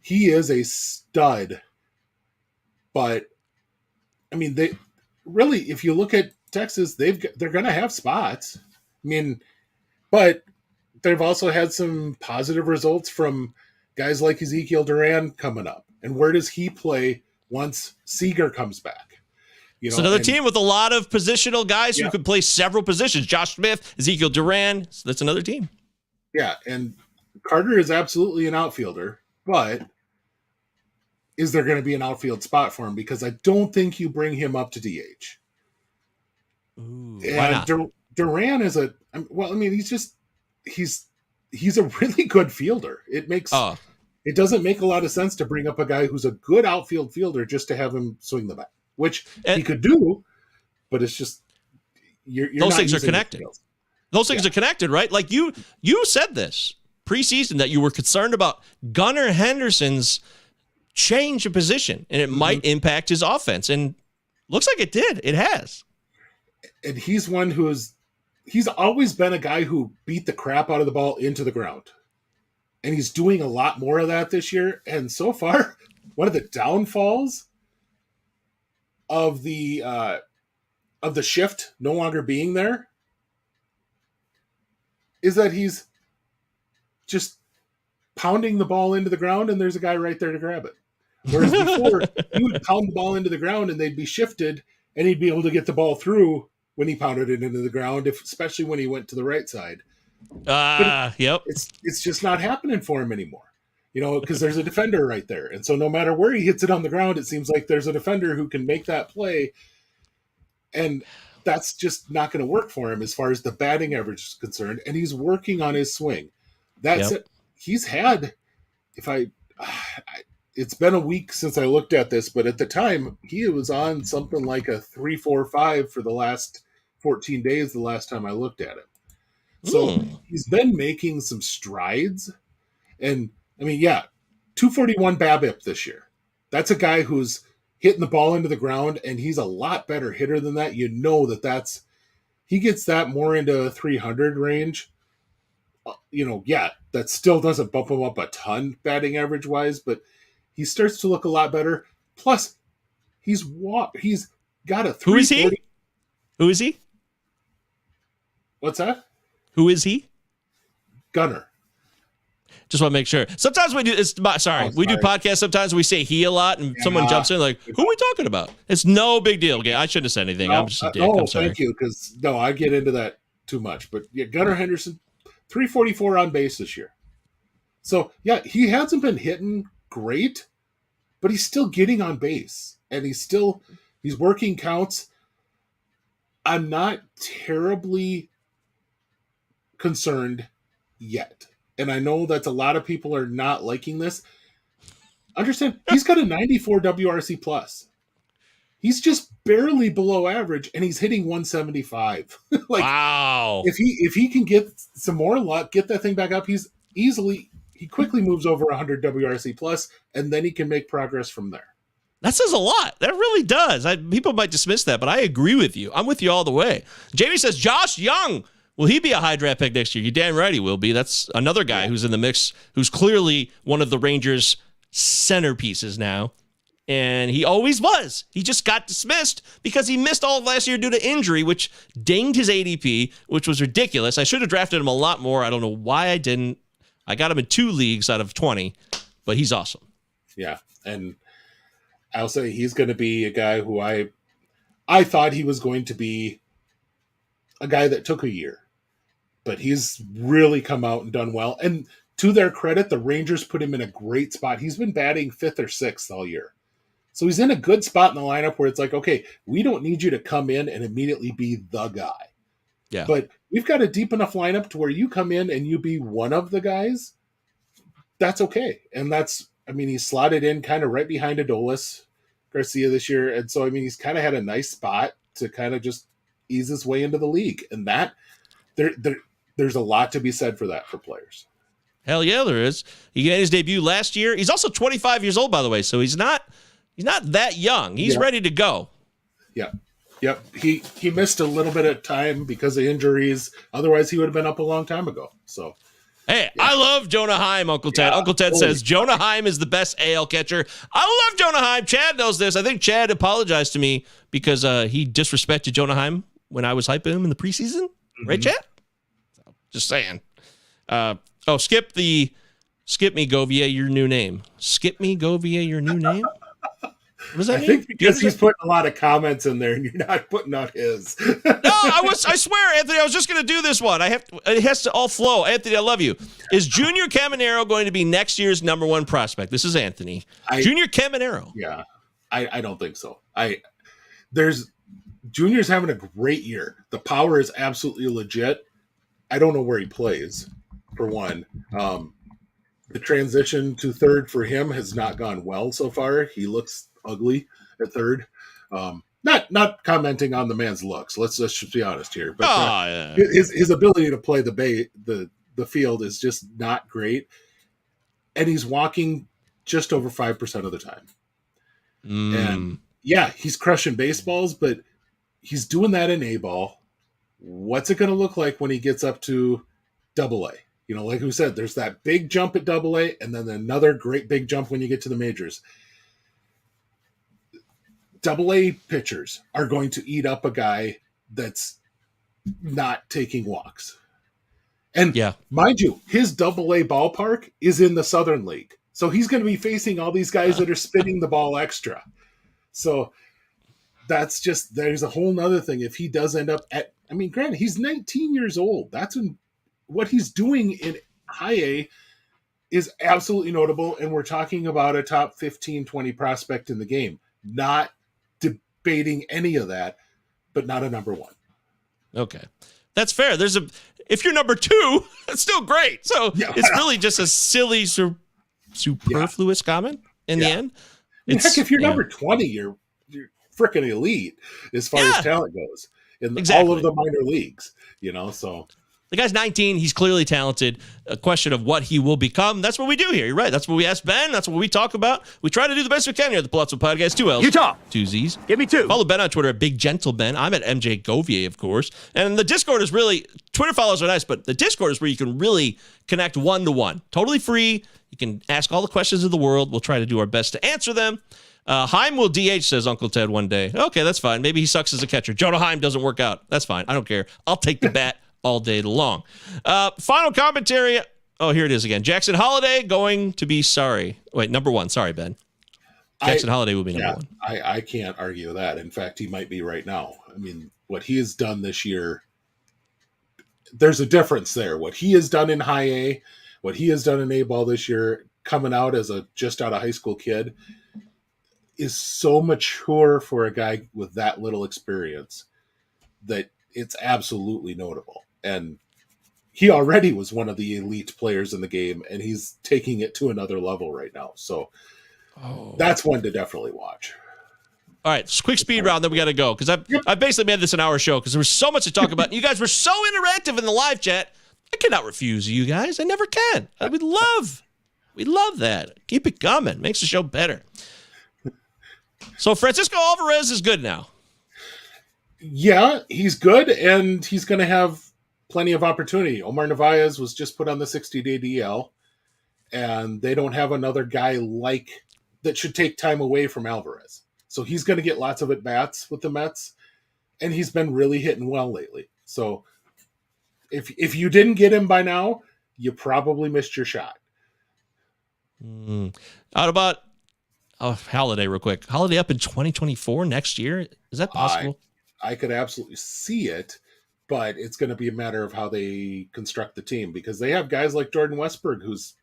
he is a stud. But I mean, they really, if you look at Texas, they're going to have spots. I mean, but they've also had some positive results from guys like Ezekiel Duran coming up. And where does he play once Seager comes back? You know, it's another team with a lot of positional guys who could play several positions. Josh Smith, Ezekiel Duran. So that's another team. Yeah, and Carter is absolutely an outfielder, but is there going to be an outfield spot for him? Because I don't think you bring him up to DH. Ooh, and why not? Duran is he's a really good fielder. It doesn't make a lot of sense to bring up a guy who's a good outfield fielder just to have him swing the bat. Which he could do, but it's just you're those not things are connected. Those things are connected, right? Like you said this preseason that you were concerned about Gunnar Henderson's change of position, and it might impact his offense. And looks like it did. It has. And he's one he's always been a guy who beat the crap out of the ball into the ground, and he's doing a lot more of that this year. And so far, one of the downfalls of the shift no longer being there is that he's just pounding the ball into the ground and there's a guy right there to grab it. Whereas before, he would pound the ball into the ground and they'd be shifted and he'd be able to get the ball through when he pounded it into the ground, especially when he went to the right side. Yep. It's just not happening for him anymore. You know, because there's a defender right there. And so no matter where he hits it on the ground, it seems like there's a defender who can make that play. And that's just not going to work for him as far as the batting average is concerned. And he's working on his swing. That's it. He's had, it's been a week since I looked at this, but at the time he was on something like a 3.45 for the last 14 days, the last time I looked at it. So he's been making some strides. And I mean, 241 BABIP this year. That's a guy who's hitting the ball into the ground, and he's a lot better hitter than that. You know he gets that more into 300 range. That still doesn't bump him up a ton batting average wise, but he starts to look a lot better. Plus, he's got a 340. Who is he? Who is he? What's that? Who is he? Gunnar. Just want to make sure. Sometimes we do. We do podcasts. Sometimes we say he a lot, and someone jumps in like, "Who are we talking about?" It's no big deal. Okay, I shouldn't have said anything. I'm just a dick. I'm sorry. Thank you. Because I get into that too much. But Gunnar Henderson, 344 on base this year. So he hasn't been hitting great, but he's still getting on base, and he's working counts. I'm not terribly concerned yet. And I know that a lot of people are not liking this. Understand, he's got a 94 WRC plus. He's just barely below average, and he's hitting 175. Wow! If he can get some more luck, get that thing back up, he quickly moves over 100 WRC plus, and then he can make progress from there. That says a lot. That really does. People might dismiss that, but I agree with you. I'm with you all the way. Jamie says Josh Young. Will he be a high draft pick next year? You're damn right he will be. That's another guy who's in the mix, who's clearly one of the Rangers' centerpieces now. And he always was. He just got dismissed because he missed all of last year due to injury, which dinged his ADP, which was ridiculous. I should have drafted him a lot more. I don't know why I didn't. I got him in 2 leagues out of 20, but he's awesome. Yeah, and I'll say he's going to be a guy who I thought he was going to be a guy that took a year, but he's really come out and done well. And to their credit, the Rangers put him in a great spot. He's been batting 5th or 6th all year. So he's in a good spot in the lineup where it's like, okay, we don't need you to come in and immediately be the guy. Yeah. But we've got a deep enough lineup to where you come in and you be one of the guys. That's okay. And he's slotted in kind of right behind Adolis Garcia this year. And so, he's kind of had a nice spot to kind of just ease his way into the league. And that there's a lot to be said for that for players. Hell yeah, there is. He got his debut last year. He's also 25 years old, by the way, so he's not that young. He's ready to go. Yeah. Yep. He missed a little bit of time because of injuries. Otherwise, he would have been up a long time ago. So, hey, yeah. I love Jonah Heim, Uncle Ted. Yeah, Uncle Ted says Jonah Heim is the best AL catcher. I love Jonah Heim. Chad knows this. I think Chad apologized to me because he disrespected Jonah Heim when I was hyping him in the preseason. Mm-hmm. Right, Chad? Just saying. Skip me, Govier, your new name. Skip me, Govier, your new name? What does that mean? I think because he's putting a lot of comments in there and you're not putting out his. No, I swear, Anthony, I was just going to do this one. It has to all flow. Anthony, I love you. Is Junior Caminero going to be next year's number 1 prospect? This is Anthony. Junior Caminero. Yeah, I don't think so. Junior's having a great year. The power is absolutely legit. I don't know where he plays, for one. The transition to third for him has not gone well so far. He looks ugly at third. Not commenting on the man's looks. Let's just be honest here. But his ability to play the field is just not great, and he's walking just over 5% of the time. And yeah, he's crushing baseballs, but he's doing that in A ball. What's it going to look like when he gets up to Double A? Like we said, there's that big jump at Double A, and then another great big jump when you get to the majors. Double A pitchers are going to eat up a guy that's not taking walks. And mind you, his Double A ballpark is in the Southern League. So he's going to be facing all these guys that are spinning the ball extra. So there's a whole nother thing. If he does end up granted, he's 19 years old. That's what he's doing in high A is absolutely notable. And we're talking about a top 15, 20 prospect in the game. Not debating any of that, but not a number 1. Okay. That's fair. If you're number 2, that's still great. So it's really just a silly, superfluous comment in the end. Heck, if you're number 20, you're freaking elite as far as talent goes in all of the minor leagues, so. The guy's 19. He's clearly talented. A question of what he will become. That's what we do here. You're right. That's what we ask Ben. That's what we talk about. We try to do the best we can here at the Palazzo Podcast. 2 L's. Utah. 2 Z's. Give me 2. Follow Ben on Twitter at Big Gentle Ben. I'm at MJ Govier, of course. And the Discord is really, Twitter follows are nice, but the Discord is where you can really connect one-to-one. Totally free. You can ask all the questions of the world. We'll try to do our best to answer them. Heim will DH, says Uncle Ted one day. Okay, that's fine. Maybe he sucks as a catcher. Jonah Heim doesn't work out. That's fine. I don't care. I'll take the bat all day long. Final commentary. Oh, here it is again. Jackson Holliday going to be sorry. Wait, number 1. Sorry, Ben. Jackson Holliday will be number 1. I can't argue that. In fact, he might be right now. What he has done this year, there's a difference there. What he has done in high A, what he has done in A ball this year, coming out as a just out of high school kid, is so mature for a guy with that little experience that it's absolutely notable. And he already was one of the elite players in the game, and he's taking it to another level right now. So that's one to definitely watch. All right, quick speed round, then we got to go. Because I basically made this an hour show because there was so much to talk about. And you guys were so interactive in the live chat. I cannot refuse you guys. I never can. We love that. Keep it coming. Makes the show better. So Francisco Alvarez is good now. Yeah, he's good, and he's going to have plenty of opportunity. Omar Narvaez was just put on the 60-day DL, and they don't have another guy that should take time away from Alvarez. So he's going to get lots of at-bats with the Mets, and he's been really hitting well lately. So if you didn't get him by now, you probably missed your shot. How about Holiday real quick? Holiday up in 2024 next year? Is that possible? I could absolutely see it, but it's going to be a matter of how they construct the team because they have guys like Jordan Westberg who's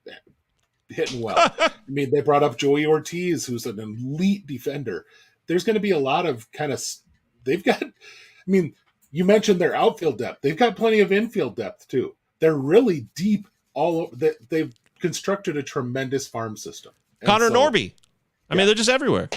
hitting well. I mean, they brought up Joey Ortiz, who's an elite defender. There's going to be a lot of they've got, I mean, you mentioned their outfield depth. They've got plenty of infield depth too. They're really deep all over. They've constructed a tremendous farm system. Connor Norby. I mean, they're just everywhere.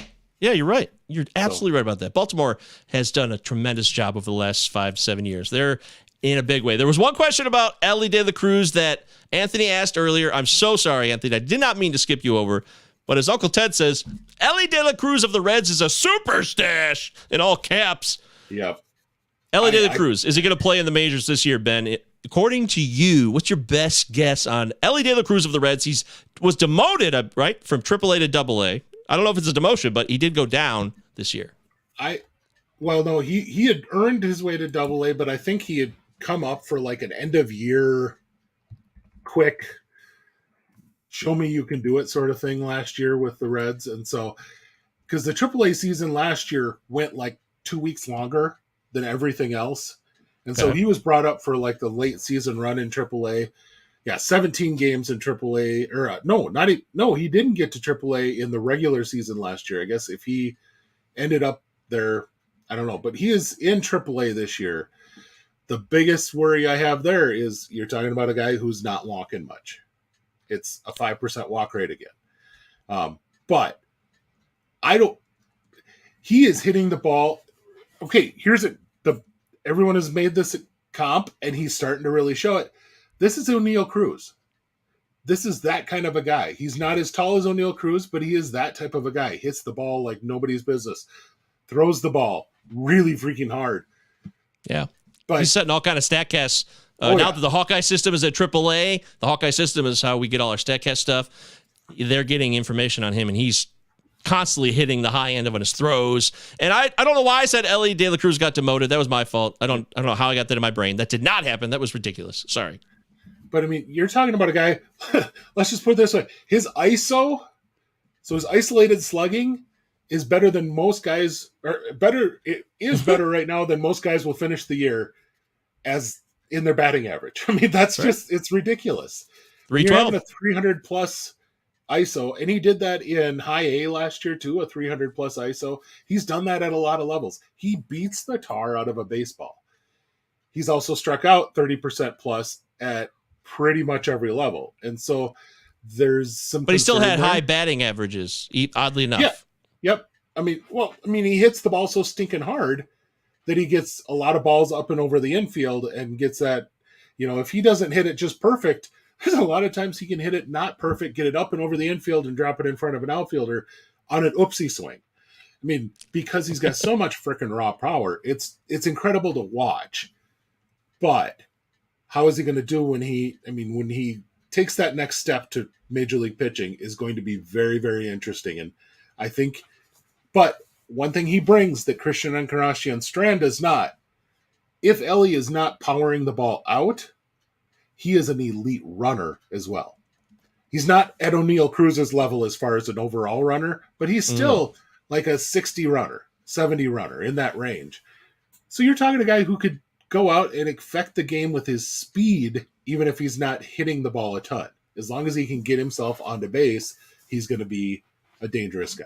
Yeah, you're right. You're absolutely right about that. Baltimore has done a tremendous job over the last 5-7 years. They're in a big way. There was one question about Elly De La Cruz that Anthony asked earlier. I'm so sorry, Anthony. I did not mean to skip you over. But as Uncle Ted says, Elly De La Cruz of the Reds is a super stash in all caps. Yep. Elly De La Cruz, is he going to play in the majors this year, Ben? According to you, what's your best guess on Elly De La Cruz of the Reds? He was demoted, right, from AAA to AA. I don't know if it's a demotion, but he did go down this year. No, he had earned his way to AA, but I think he had come up for like an end of year quick show me you can do it sort of thing last year with the Reds. And so, because the AAA season last year went like 2 weeks longer than everything else. And so he was brought up for like the late season run in AAA. Yeah, 17 games in AAA. He didn't get to AAA in the regular season last year. I guess if he ended up there, I don't know. But he is in AAA this year. The biggest worry I have there is you're talking about a guy who's not walking much. It's a 5% walk rate again. But he is hitting the ball. Okay, everyone has made this comp, and he's starting to really show it. This is O'Neal Cruz. This is that kind of a guy. He's not as tall as O'Neal Cruz, but he is that type of a guy. Hits the ball like nobody's business. Throws the ball really freaking hard. Yeah. But he's setting all kind of StatCast. Now that the Hawkeye system is at AAA, the Hawkeye system is how we get all our StatCast stuff. They're getting information on him, and he's constantly hitting the high end of his throws. And I don't know why I said Elly De La Cruz got demoted. That was my fault. I don't know how I got that in my brain. That did not happen. That was ridiculous. Sorry. But I mean, you're talking about a guy, let's just put it this way. His ISO, so his isolated slugging is better than most guys, it is better right now than most guys will finish the year as in their batting average. I mean, that's just, it's ridiculous. 312. You're having a 300 plus ISO, and he did that in high A last year too, a 300 plus ISO. He's done that at a lot of levels. He beats the tar out of a baseball. He's also struck out 30% plus at pretty much every level. And so there's some, but he still had high batting averages, oddly enough. Yeah. Yep. I mean, he hits the ball so stinking hard that he gets a lot of balls up and over the infield and gets that, if he doesn't hit it just perfect, there's a lot of times he can hit it not perfect, get it up and over the infield and drop it in front of an outfielder on an oopsie swing. I mean, because he's got so much freaking raw power, it's incredible to watch. But how is he going to do when he takes that next step to major league pitching is going to be very, very interesting. And I think, but one thing he brings that Christian Encarnacion-Strand does not, if Elly is not powering the ball out, he is an elite runner as well. He's not at O'Neal Cruz's level as far as an overall runner, but he's still like a 60 runner, 70 runner in that range. So you're talking a guy who could go out and affect the game with his speed, even if he's not hitting the ball a ton. As long as he can get himself onto base, he's going to be a dangerous guy.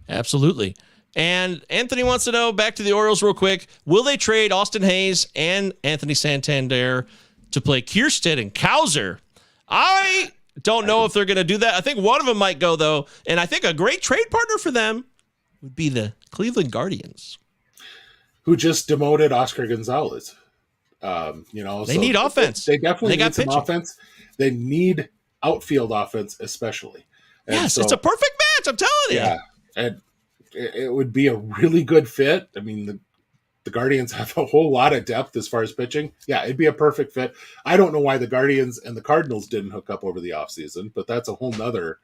Absolutely. And Anthony wants to know, back to the Orioles real quick, will they trade Austin Hayes and Anthony Santander to play Kierstead and Cowser? I don't know if they're going to do that. I think one of them might go, though, and I think a great trade partner for them would be the Cleveland Guardians, who just demoted Oscar Gonzalez. They need offense. They definitely need some offense. They need outfield offense, especially. And yes, it's a perfect match. I'm telling you. Yeah, and it would be a really good fit. I mean, the Guardians have a whole lot of depth as far as pitching. Yeah, it'd be a perfect fit. I don't know why the Guardians and the Cardinals didn't hook up over the offseason, but that's a whole nother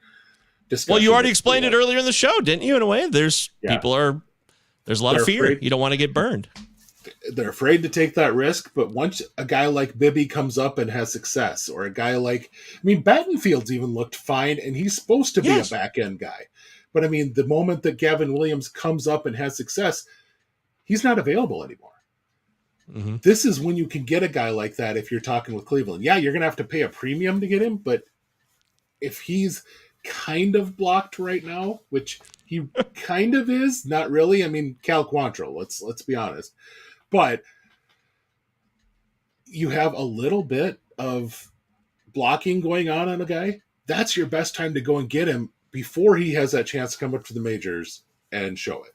discussion. Well, you already explained it earlier in the show, didn't you? In a way, there's a lot of fear. Afraid. You don't want to get burned. They're afraid to take that risk, but once a guy like Bibby comes up and has success, or a guy like, Battenfield's even looked fine, and he's supposed to be a back-end guy. But, the moment that Gavin Williams comes up and has success, he's not available anymore. Mm-hmm. This is when you can get a guy like that if you're talking with Cleveland. Yeah, you're going to have to pay a premium to get him, but if he's kind of blocked right now, which he kind of is, not really. I mean, Cal Quantrill, let's be honest. But you have a little bit of blocking going on a guy. That's your best time to go and get him before he has that chance to come up to the majors and show it.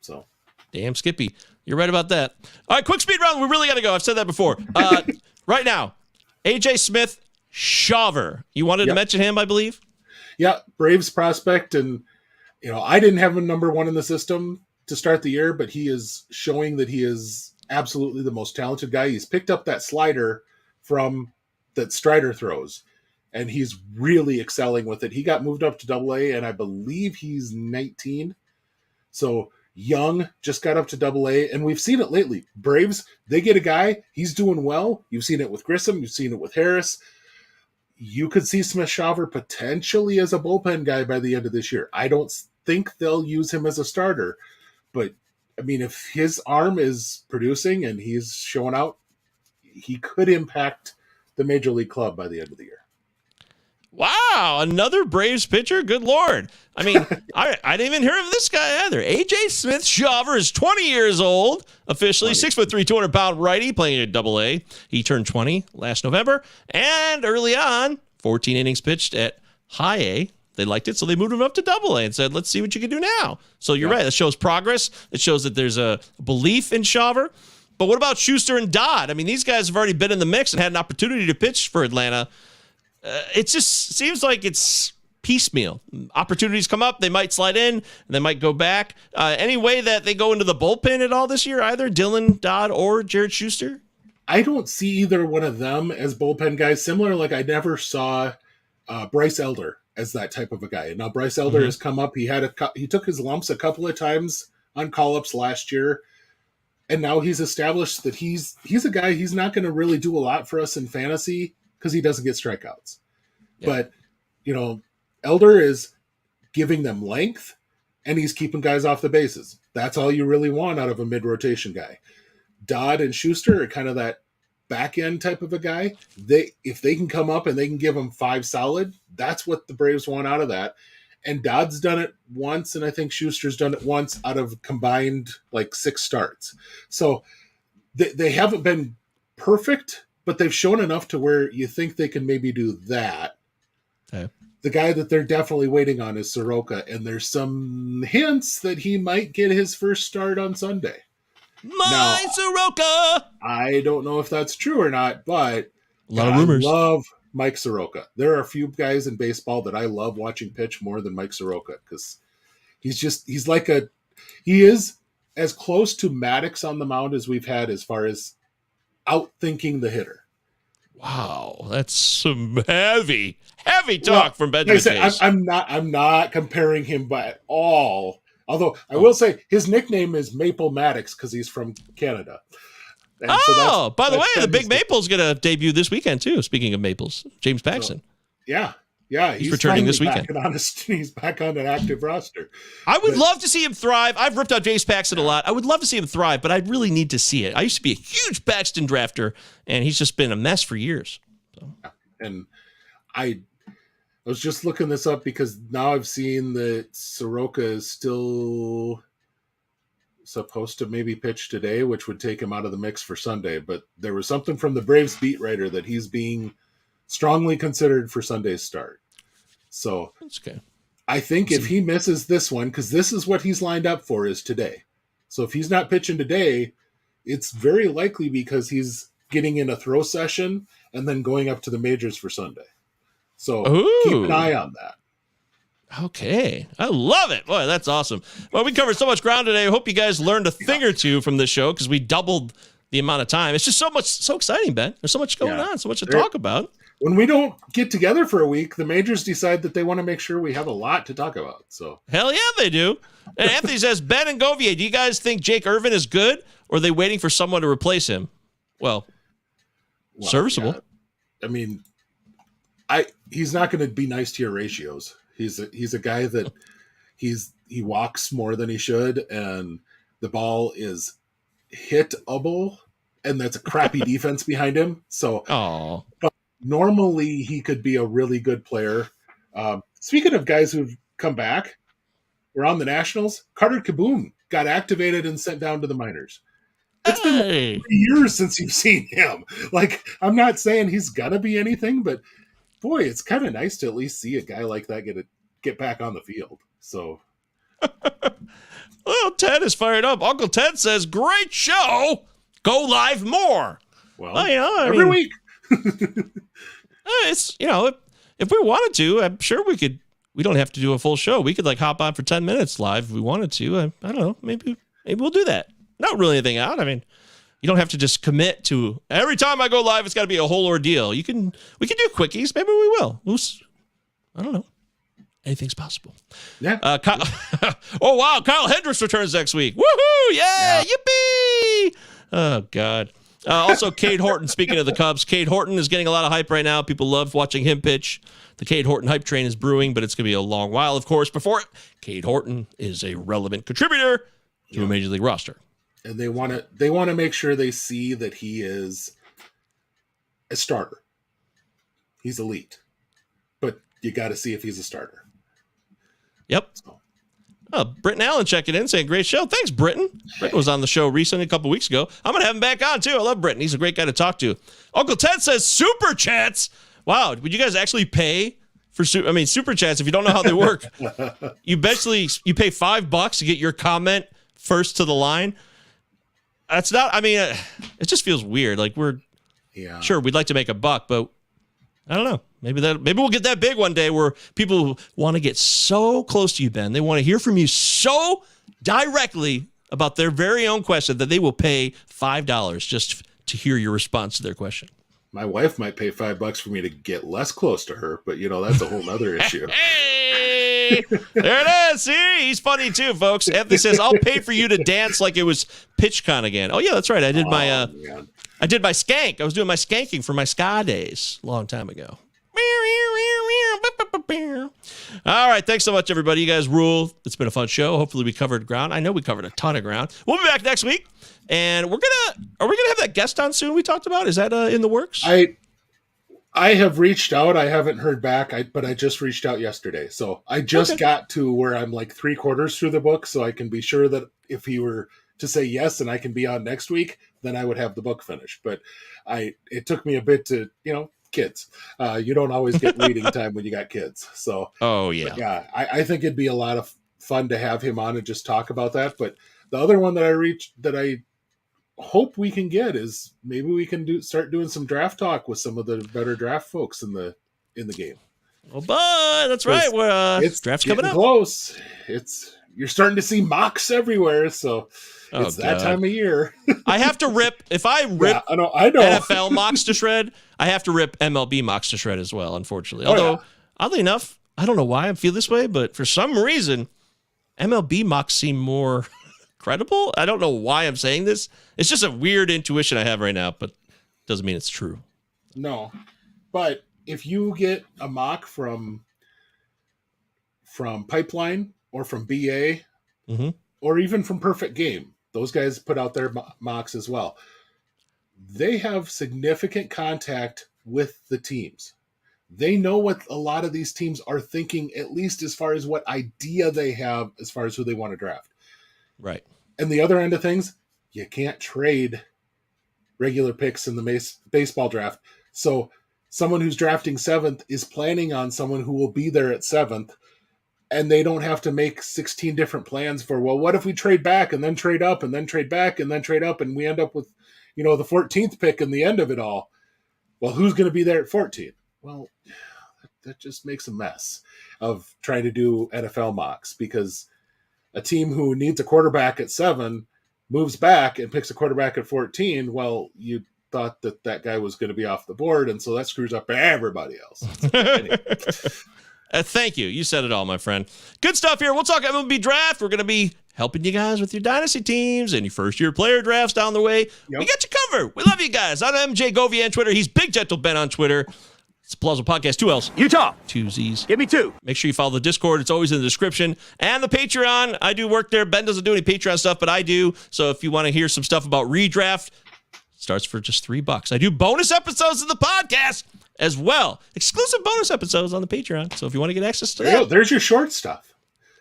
So, damn, Skippy. You're right about that. All right, quick speed round. We really got to go. I've said that before. Right now, AJ Smith, Shawver. You wanted to mention him, I believe? Yeah, Braves prospect. And, I didn't have him number one in the system to start the year, but he is showing that he is absolutely the most talented guy. He's picked up that slider from that Strider throws, and he's really excelling with it. He got moved up to Double-A, and I believe he's 19. So young, just got up to Double-A, and we've seen it lately. Braves, they get a guy, he's doing well. You've seen it with Grissom, you've seen it with Harris. You could see Smith-Shawver potentially as a bullpen guy by the end of this year. I don't think they'll use him as a starter, but I mean, if his arm is producing and he's showing out, he could impact the major league club by the end of the year. Wow, another Braves pitcher? Good Lord. I mean, I didn't even hear of this guy either. AJ Smith-Shawver is 20 years old, officially 6'3", 200-pound righty playing at Double-A. He turned 20 last November, and early on, 14 innings pitched at High A. They liked it, so they moved him up to Double-A and said, let's see what you can do now. So you're right. That shows progress. It shows that there's a belief in Shawver. But what about Schuster and Dodd? I mean, these guys have already been in the mix and had an opportunity to pitch for Atlanta. It just seems like it's piecemeal. Opportunities come up, they might slide in, they might go back. Any way that they go into the bullpen at all this year, either Dylan Dodd or Jared Schuster? I don't see either one of them as bullpen guys. Similar, like I never saw Bryce Elder as that type of a guy. Now Bryce Elder has come up. He took his lumps a couple of times on call-ups last year, and now he's established that he's a guy. He's not going to really do a lot for us in fantasy because he doesn't get strikeouts. Yeah. But, Elder is giving them length, and he's keeping guys off the bases. That's all you really want out of a mid-rotation guy. Dodd and Schuster are kind of that back-end type of a guy. If they can come up and they can give them 5 solid, that's what the Braves want out of that. And Dodd's done it once, and I think Schuster's done it once out of combined, 6 starts. So they haven't been perfect, but they've shown enough to where you think they can maybe do that. Okay. The guy that they're definitely waiting on is Soroka, and there's some hints that he might get his first start on Sunday. Soroka! I don't know if that's true or not, but a lot of rumors. I love Mike Soroka. There are a few guys in baseball that I love watching pitch more than Mike Soroka because he is as close to Maddox on the mound as we've had as far as outthinking the hitter. Wow, that's some heavy talk from Benjamin. I'm not comparing him by all. Although I will say his nickname is Maple Maddox because he's from Canada. And by the way, the Big Maple's going to debut this weekend too. Speaking of Maples, James Paxton. Yeah, he's returning this weekend. He's back on an active roster. I would love to see him thrive. I've ripped out James Paxton a lot. I would love to see him thrive, but I really need to see it. I used to be a huge Paxton drafter, and he's just been a mess for years. So. And I was just looking this up because now I've seen that Soroka is still supposed to maybe pitch today, which would take him out of the mix for Sunday. But there was something from the Braves beat writer that he's being strongly considered for Sunday's start. So that's okay. I think if he misses this one, because this is what he's lined up for, is today. So if he's not pitching today, it's very likely because he's getting in a throw session and then going up to the majors for Sunday. So keep an eye on that. Okay. I love it. Boy, that's awesome. Well, we covered so much ground today. I hope you guys learned a thing or two from this show because we doubled the amount of time. It's just so exciting, Ben. There's so much going on, so much to talk about. When we don't get together for a week, the majors decide that they want to make sure we have a lot to talk about. So hell yeah, they do. And Anthony says, Ben and Govier, do you guys think Jake Irvin is good, or are they waiting for someone to replace him? Well, serviceable. Yeah. I mean, he's not going to be nice to your ratios. He's a guy that he walks more than he should, and the ball is hittable and that's a crappy defense behind him. So, but normally he could be a really good player. Speaking of guys who've come back, we're on the Nationals. Carter Kaboom got activated and sent down to the minors. It's been like 3 years since you've seen him. Like, I'm not saying he's gonna be anything, but boy, it's kind of nice to at least see a guy like that get back on the field. So, well, Ted is fired up. Uncle Ted says, "Great show. Go live more." Well, every week. It's if we wanted to, I'm sure we could. We don't have to do a full show. We could like hop on for 10 minutes live if we wanted to. I don't know. Maybe we'll do that. Not really anything out. I mean, you don't have to just commit to every time I go live. It's got to be a whole ordeal. We can do quickies. Maybe we will. I don't know. Anything's possible. Yeah. Oh wow, Kyle Hendricks returns next week. Woohoo! Yeah. Yippee! Oh God. Also, Cade Horton, speaking of the Cubs, Cade Horton is getting a lot of hype right now. People love watching him pitch. The Cade Horton hype train is brewing, but it's going to be a long while, of course, before Cade Horton is a relevant contributor to a Major League roster. And they want to make sure they see that he is a starter. He's elite. But you got to see if he's a starter. Yep. Britton Allen checking in, saying, great show. Thanks, Britton. Britton was on the show recently, a couple weeks ago. I'm going to have him back on, too. I love Britton. He's a great guy to talk to. Uncle Ted says, super chats. Wow, would you guys actually pay for super chats? If you don't know how they work, you pay $5 to get your comment first to the line. That's not, it just feels weird. Like sure, we'd like to make $1, but I don't know. Maybe we'll get that big one day where people want to get so close to you, Ben. They want to hear from you so directly about their very own question that they will pay $5 just to hear your response to their question. My wife might pay $5 for me to get less close to her, but that's a whole other issue. Hey, there it is. See, he's funny too, folks. Anthony says, "I'll pay for you to dance like it was PitchCon again." Oh yeah, that's right. I did my skank. I was doing my skanking for my ska days a long time ago. All right, thanks so much, everybody. You guys rule. It's been a fun show. Hopefully, we covered ground. I know we covered a ton of ground. We'll be back next week, and are we gonna have that guest on soon? We talked about. Is that in the works? I have reached out. I haven't heard back, but I just reached out yesterday. So I just got to where I'm like 3/4 through the book, so I can be sure that if he were to say yes and I can be on next week, then I would have the book finished. But it took me a bit to, kids. You don't always get reading time when you got kids. So, I think it'd be a lot of fun to have him on and just talk about that. But the other one that I hope we can get is maybe we can start doing some draft talk with some of the better draft folks in the game. Well, but that's right. It's draft's coming up. Close. You're starting to see mocks everywhere, so it's that time of year. I have to rip. If I rip I know. NFL mocks to shred, I have to rip MLB mocks to shred as well, unfortunately. Although, oddly enough, I don't know why I feel this way, but for some reason, MLB mocks seem more credible. I don't know why I'm saying this. It's just a weird intuition I have right now, but doesn't mean it's true. No, but if you get a mock from Pipeline or from BA or even from Perfect Game, those guys put out their mocks as well. They have significant contact with the teams. They know what a lot of these teams are thinking, at least as far as what idea they have as far as who they want to draft. Right. And the other end of things, you can't trade regular picks in the baseball draft. So someone who's drafting 7th is planning on someone who will be there at 7th, and they don't have to make 16 different plans for, well, what if we trade back and then trade up and then trade back and then trade up and we end up with, the 14th pick in the end of it all. Well, who's going to be there at 14? Well, that just makes a mess of trying to do NFL mocks, because a team who needs a quarterback at 7 moves back and picks a quarterback at 14. Well, you thought that guy was going to be off the board, and so that screws up everybody else. Anyway. Thank you. You said it all, my friend. Good stuff here. We'll talk MLB draft. We're going to be helping you guys with your dynasty teams and your first-year player drafts down the way. Yep. We got you covered. We love you guys. I'm MJ Govier on Twitter. He's Big Gentle Ben on Twitter. It's a Palazzo Podcast. 2 L's. Utah. 2 Z's. Give me 2. Make sure you follow the Discord. It's always in the description. And the Patreon. I do work there. Ben doesn't do any Patreon stuff, but I do. So if you want to hear some stuff about redraft, Starts for just $3. I do bonus episodes of the podcast as well. Exclusive bonus episodes on the Patreon. So if you want to get access to that. There's your short stuff.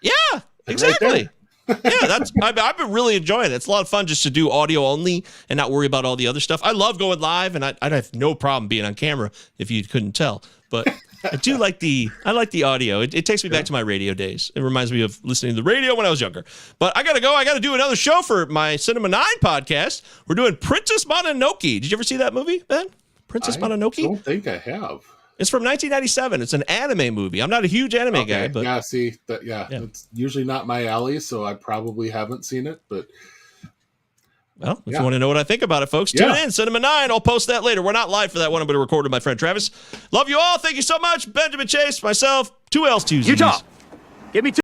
Yeah, exactly. Yeah, I've been really enjoying it. It's a lot of fun just to do audio only and not worry about all the other stuff. I love going live, and I'd have no problem being on camera if you couldn't tell. But I do like the audio. It takes me back to my radio days. It reminds me of listening to the radio when I was younger. But I gotta go. I gotta do another show for my Cinema 9 podcast. We're doing Princess Mononoke. Did you ever see that movie, Ben? Princess Mononoke? I don't think I have. It's from 1997. It's an anime movie. I'm not a huge anime guy, but it's usually not my alley, so I probably haven't seen it. But well, if you want to know what I think about it, folks, tune in. Cinema 9. I'll post that later. We're not live for that one. I'm going to record with my friend Travis. Love you all. Thank you so much. Benjamin Chase, myself, 2 L's, 2 Z's. Utah, give me 2.